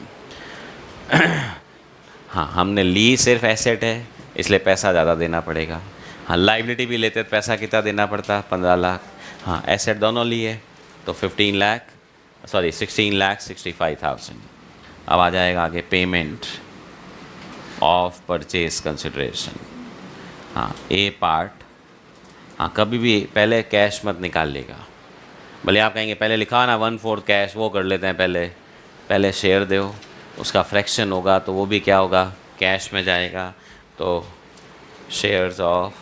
हाँ हमने ली सिर्फ एसेट है, इसलिए पैसा ज़्यादा देना पड़ेगा। हाँ लाइबिलिटी भी लेते तो पैसा कितना देना पड़ता, 15,00,000। हाँ एसेट दोनों लिए तो 16,65,000। अब आ जाएगा आगे पेमेंट ऑफ परचेज कंसिडरेशन। हाँ ए पार्ट, हाँ कभी भी पहले कैश मत निकाल लेगा, भले आप कहेंगे पहले लिखा ना 1/4 कैश, वो कर लेते हैं, पहले शेयर दो, उसका फ्रैक्शन होगा तो वो भी क्या होगा कैश में जाएगा। तो शेयर्स ऑफ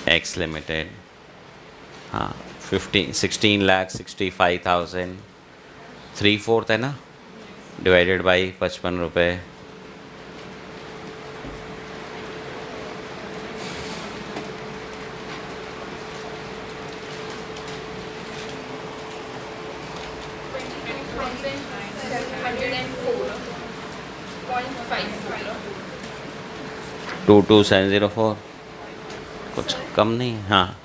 एक्स लिमिटेड, हाँ 16,65,000, 3/4 है ना, डिवाइडेड बाई 55 रुपये, $22,704, कुछ कम नहीं। हाँ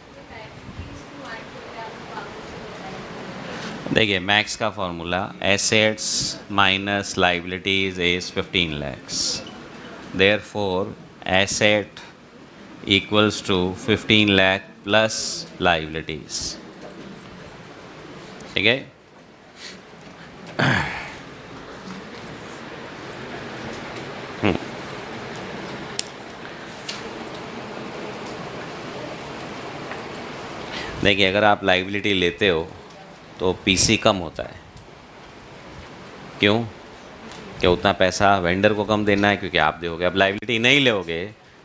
देखिए मैक्स का formula assets minus liabilities is 15,00,000, therefore asset equals to 15,00,000 plus liabilities. ठीक है, देखिए अगर आप लाइबिलिटी लेते हो तो पीसी कम होता है, क्यों, क्या उतना पैसा वेंडर को कम देना है क्योंकि आप दोगे। अब लाइबिलिटी नहीं लोगे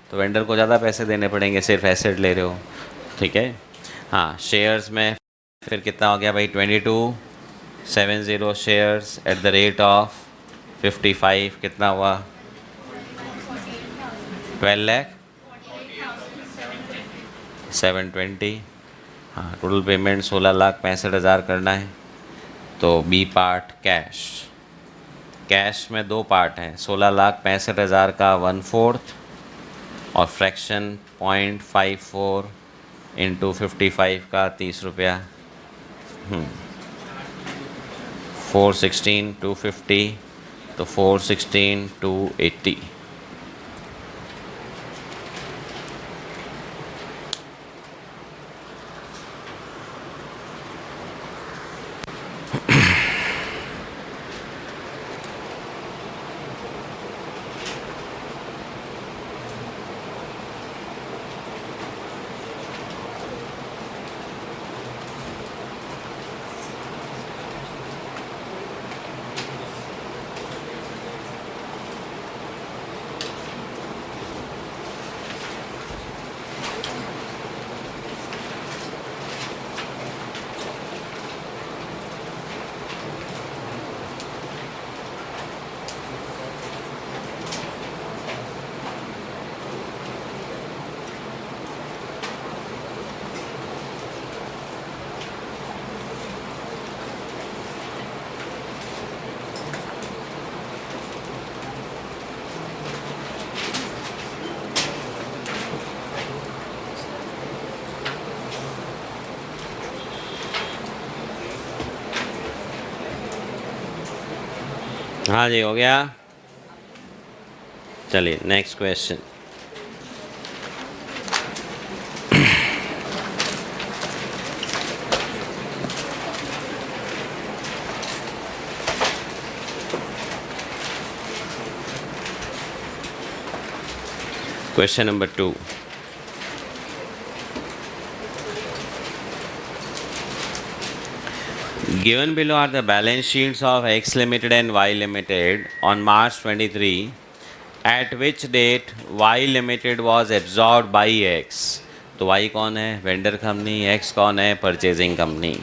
तो वेंडर को ज़्यादा पैसे देने पड़ेंगे, सिर्फ एसेट ले रहे हो। ठीक है, हाँ शेयर्स में फिर कितना हो गया भाई 2270 shares at the rate of 55, कितना हुआ 12,720। हाँ, टोटल पेमेंट 16,65,000 करना है। तो बी पार्ट कैश, कैश में दो पार्ट हैं, 16,65,000 का 1/4 और फ्रैक्शन 0.54 इंटू 55 का 30 रुपया, 416 250, तो 416 280। हाँ जी, हो गया। चलिए next question. Question number 2। Given below are the balance sheets of X Limited and Y Limited on March 23, at which date Y Limited was absorbed by X। तो Y कौन है? Vendor company. X कौन है? Purchasing company.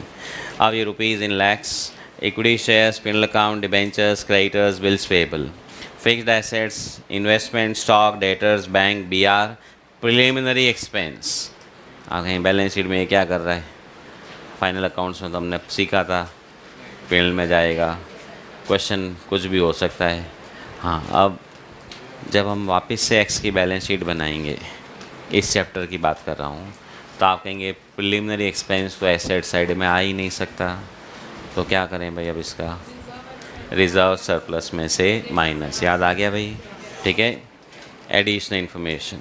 अब ये rupees in lakhs, equity shares, penal account, debentures, creditors, bills payable, fixed assets, investment, stock, debtors, bank, BR, preliminary expense. आप कहीं balance sheet में ये क्या कर रहा है? फाइनल अकाउंट्स में तो हमने सीखा था, पेनल में जाएगा, क्वेश्चन कुछ भी हो सकता है। हाँ, अब जब हम वापस से एक्स की बैलेंस शीट बनाएंगे, इस चैप्टर की बात कर रहा हूँ, तो आप कहेंगे प्रिलिमिनरी एक्सपेंस तो एसेट साइड में आ ही नहीं सकता, तो क्या करें भाई? अब इसका रिजर्व सरप्लस में से माइनस। याद आ गया भाई? ठीक है। Additional information,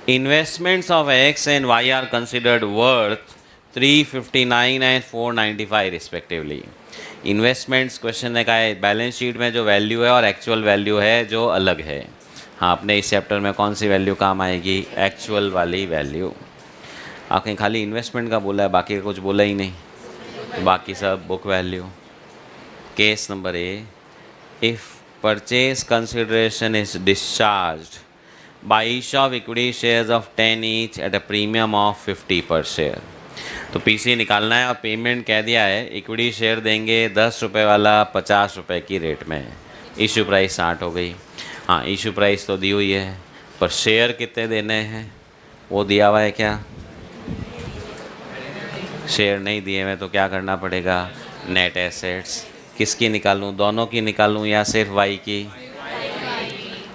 investments of X and Y are considered worth 359 and 495 respectively. Investments question ने कहा है बैलेंस शीट में जो वैल्यू है और एक्चुअल वैल्यू है जो अलग है। हाँ, अपने इस चैप्टर में कौन सी वैल्यू काम आएगी? एक्चुअल वाली वैल्यू। आपने खाली इन्वेस्टमेंट का बोला है, बाकी का कुछ बोला ही नहीं, तो बाकी सब book value. Case number A, if purchase consideration is discharged by issue of equity shares of 10 each at a premium of 50 पर शेयर। तो पीसी निकालना है और पेमेंट कह दिया है इक्विटी शेयर देंगे 10 रुपये वाला 50 रुपये की रेट में। इशू प्राइस 60 हो गई। हाँ, इशू प्राइस तो दी हुई है, पर शेयर कितने देने हैं वो दिया हुआ है क्या? शेयर नहीं दिए हुए तो क्या करना पड़ेगा? Net assets. किसकी निकालूं? दोनों की निकालूं या सिर्फ वाई की?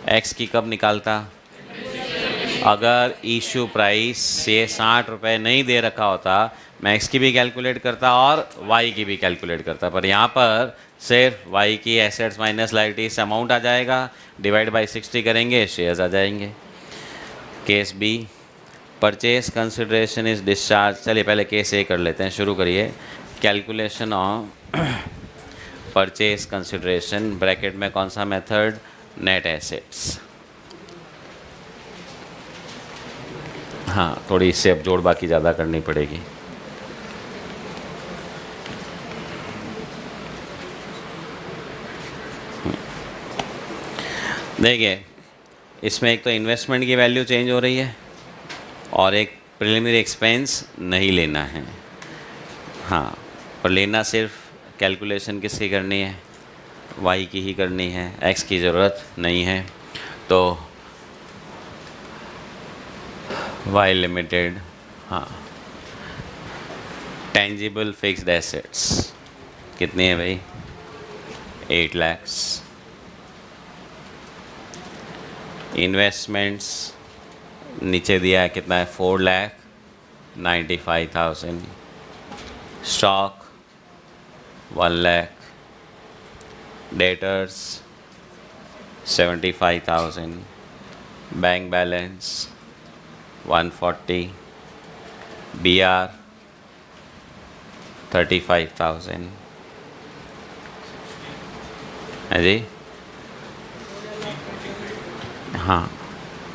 एक्स की कब निकालता? अगर इशू प्राइस से 60 रुपये नहीं दे रखा होता, मैं एक्स की भी कैलकुलेट करता और वाई की भी कैलकुलेट करता, पर यहाँ पर सिर्फ वाई की एसेट्स माइनस लायबिलिटीज अमाउंट आ जाएगा, डिवाइड बाई 60 करेंगे, शेयर्स आ जाएंगे। Case B, purchase consideration is discharge. चलिए पहले केस ए कर लेते हैं, शुरू करिए। Calculation of purchase consideration, bracket में कौन सा मेथड? Net assets. हाँ, थोड़ी इससे अब जोड़ बाकी ज़्यादा करनी पड़ेगी। देखिए, इसमें एक तो इन्वेस्टमेंट की वैल्यू चेंज हो रही है और एक प्रिलिमिनरी एक्सपेंस नहीं लेना है। हाँ, पर लेना सिर्फ कैलकुलेशन किसकी करनी है? वाई की ही करनी है, एक्स की ज़रूरत नहीं है। तो वाई लिमिटेड, हाँ, टेंजिबल फिक्स्ड एसेट्स कितनी है भाई? 8 lakhs। इन्वेस्टमेंट्स नीचे दिया है कितना है? 4,95,000। Stock 1 lakh। Debtors 75,000। Bank balance 140। BR 35,000 है जी। हाँ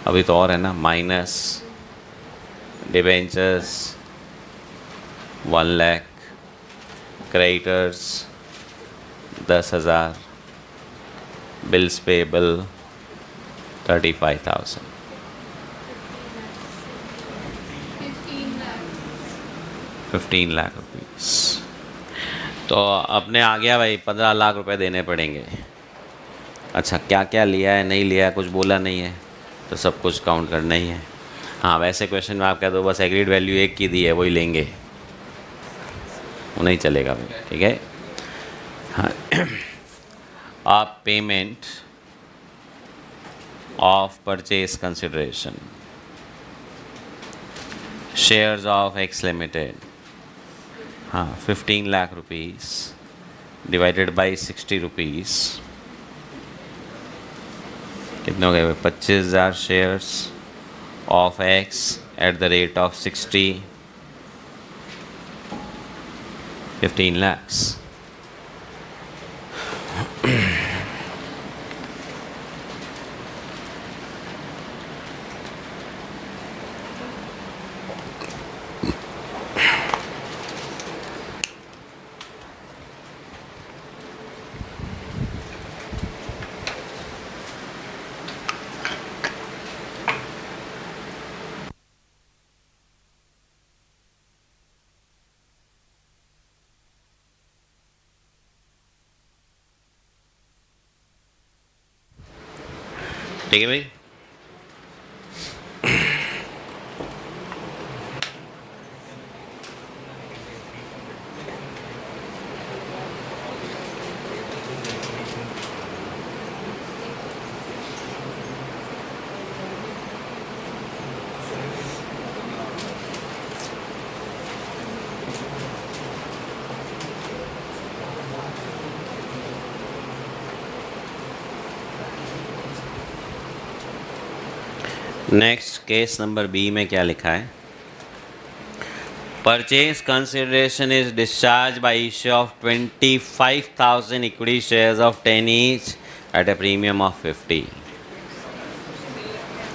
अभी तो और है ना, minus debentures 1 lakh। Creditors 10,000। Bills payable 35,000। 15 lakh rupees. तो अपने आ गया भाई 15 लाख रुपए देने पड़ेंगे। अच्छा क्या क्या लिया है नहीं लिया है कुछ बोला नहीं है, तो सब कुछ काउंट करना ही है। हाँ वैसे क्वेश्चन में आप कह दो बस एग्रीड वैल्यू एक की दी है वही लेंगे, वो नहीं चलेगा भाई, ठीक है। हाँ आप payment of purchase consideration shares of X limited, हाँ 15 lakh rupees divided by 60 rupees कितने हो गए भाई? 25,000 shares of x eight the rate of 60, 15 lakhs। ठीक है भाई। नेक्स्ट केस नंबर बी में क्या लिखा है? Purchase consideration is discharge by issue of 25,000 equity shares of 10 each at a premium of 50।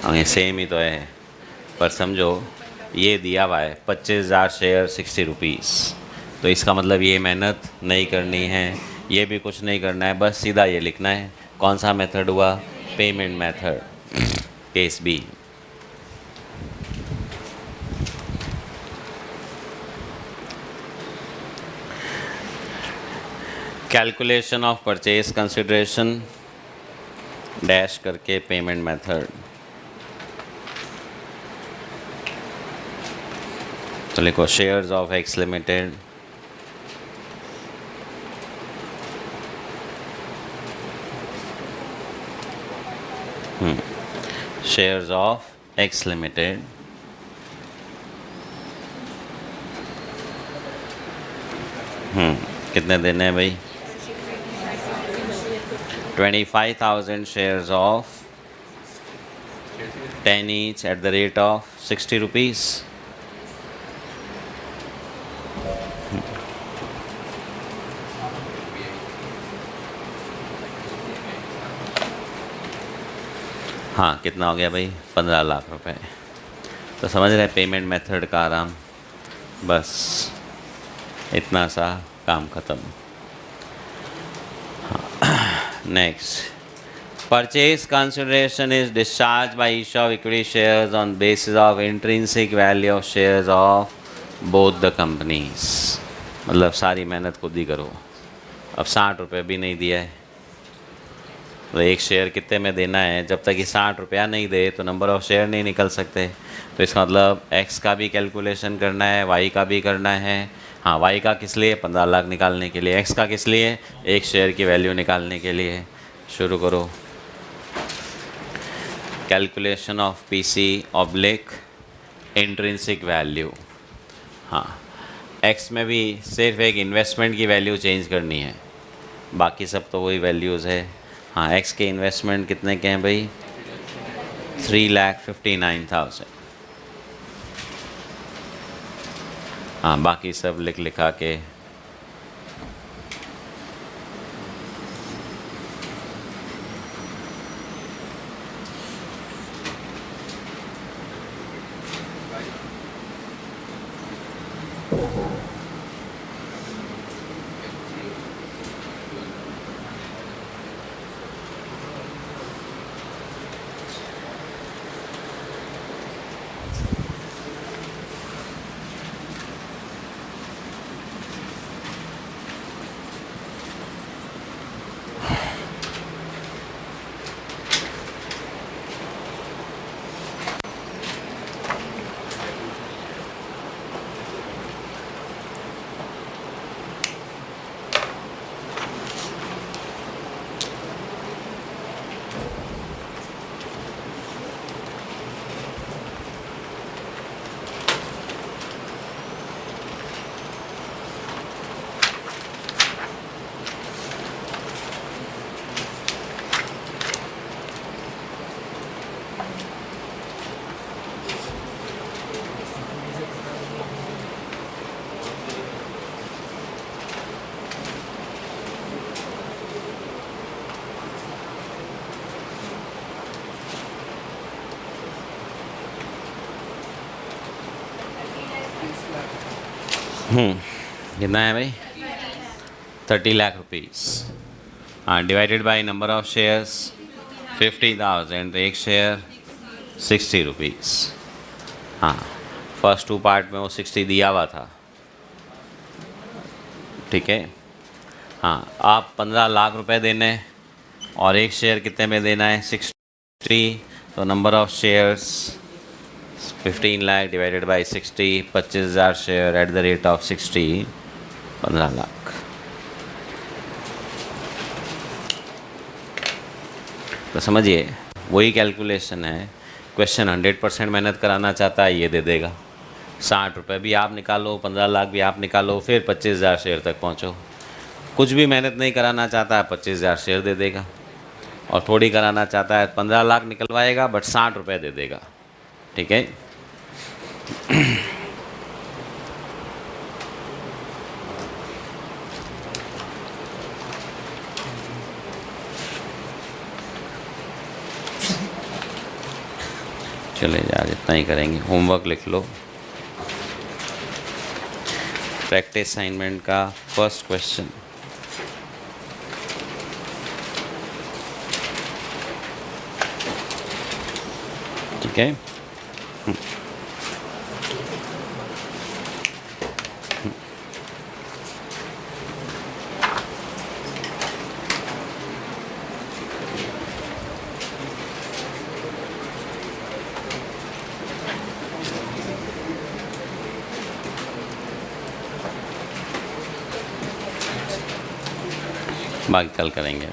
हमें सेम ही तो है, पर समझो ये दिया हुआ है 25,000 शेयर 60 रुपीस, तो इसका मतलब ये मेहनत नहीं करनी है, ये भी कुछ नहीं करना है, बस सीधा ये लिखना है। कौन सा मेथड हुआ? Payment method, case B. Calculation of purchase consideration dash करके पेमेंट मेथड। तो लिखो shares of X limited shares of X limited कितने देने हैं भाई? 25,000 shares of 10 each at the rate of 60 rupees। हाँ कितना हो गया भाई? 15 लाख रुपए। तो समझ रहे पेमेंट मेथड का आराम, बस इतना सा काम ख़त्म। Next, purchase consideration is discharged by issue of equity shares on basis of intrinsic value of shares of both the companies। मतलब सारी मेहनत खुद ही करो। अब 60 रुपये भी नहीं दिया है, तो एक शेयर कितने में देना है? जब तक कि 60 रुपया नहीं दे तो नंबर ऑफ़ शेयर नहीं निकल सकते। तो इसका मतलब x का भी कैलकुलेशन करना है, y का भी करना है, हाँ, वाई का किस लिए? 15 लाख निकालने के लिए। एक्स का किस लिए? एक शेयर की वैल्यू निकालने के लिए। शुरू करो। Calculation of PC oblique intrinsic value. हाँ, एक्स में भी सिर्फ एक इन्वेस्टमेंट की वैल्यू चेंज करनी है, बाकी सब तो वही वैल्यूज़ है। हाँ, एक्स के इन्वेस्टमेंट कितने के हैं भाई? 3,59,000। हाँ, बाकी सब लिखा के कितना है भाई? 30 लाख रुपीज़। हाँ, divided by number of shares 50,000, एक शेयर 60 रुपीज़। हाँ, फर्स्ट 2 पार्ट में वो 60 दिया हुआ था, ठीक है। हाँ, आप 15 लाख रुपए देने और एक शेयर कितने में देना है? 60। तो number of shares 15 lakh divided by 60, 25,000 share eight the rate of 60, 15 lakh. तो समझिए वही कैलकुलेशन है। क्वेश्चन 100% मेहनत कराना चाहता है, ये दे देगा। 60 रुपये भी आप निकालो, 15 लाख भी आप निकालो, फिर 25,000 शेयर तक पहुँचो। कुछ भी मेहनत नहीं कराना चाहता है, 25,000 शेयर दे देगा। और थोड़ी कराना चाहता है 15 लाख निकलवाएगा, बट 60 रुपये दे देगा, ठीक है। चले जा, इतना ही करेंगे। होमवर्क लिख लो। प्रैक्टिस असाइनमेंट का फर्स्ट क्वेश्चन। ठीक है। बाकी कल करेंगे।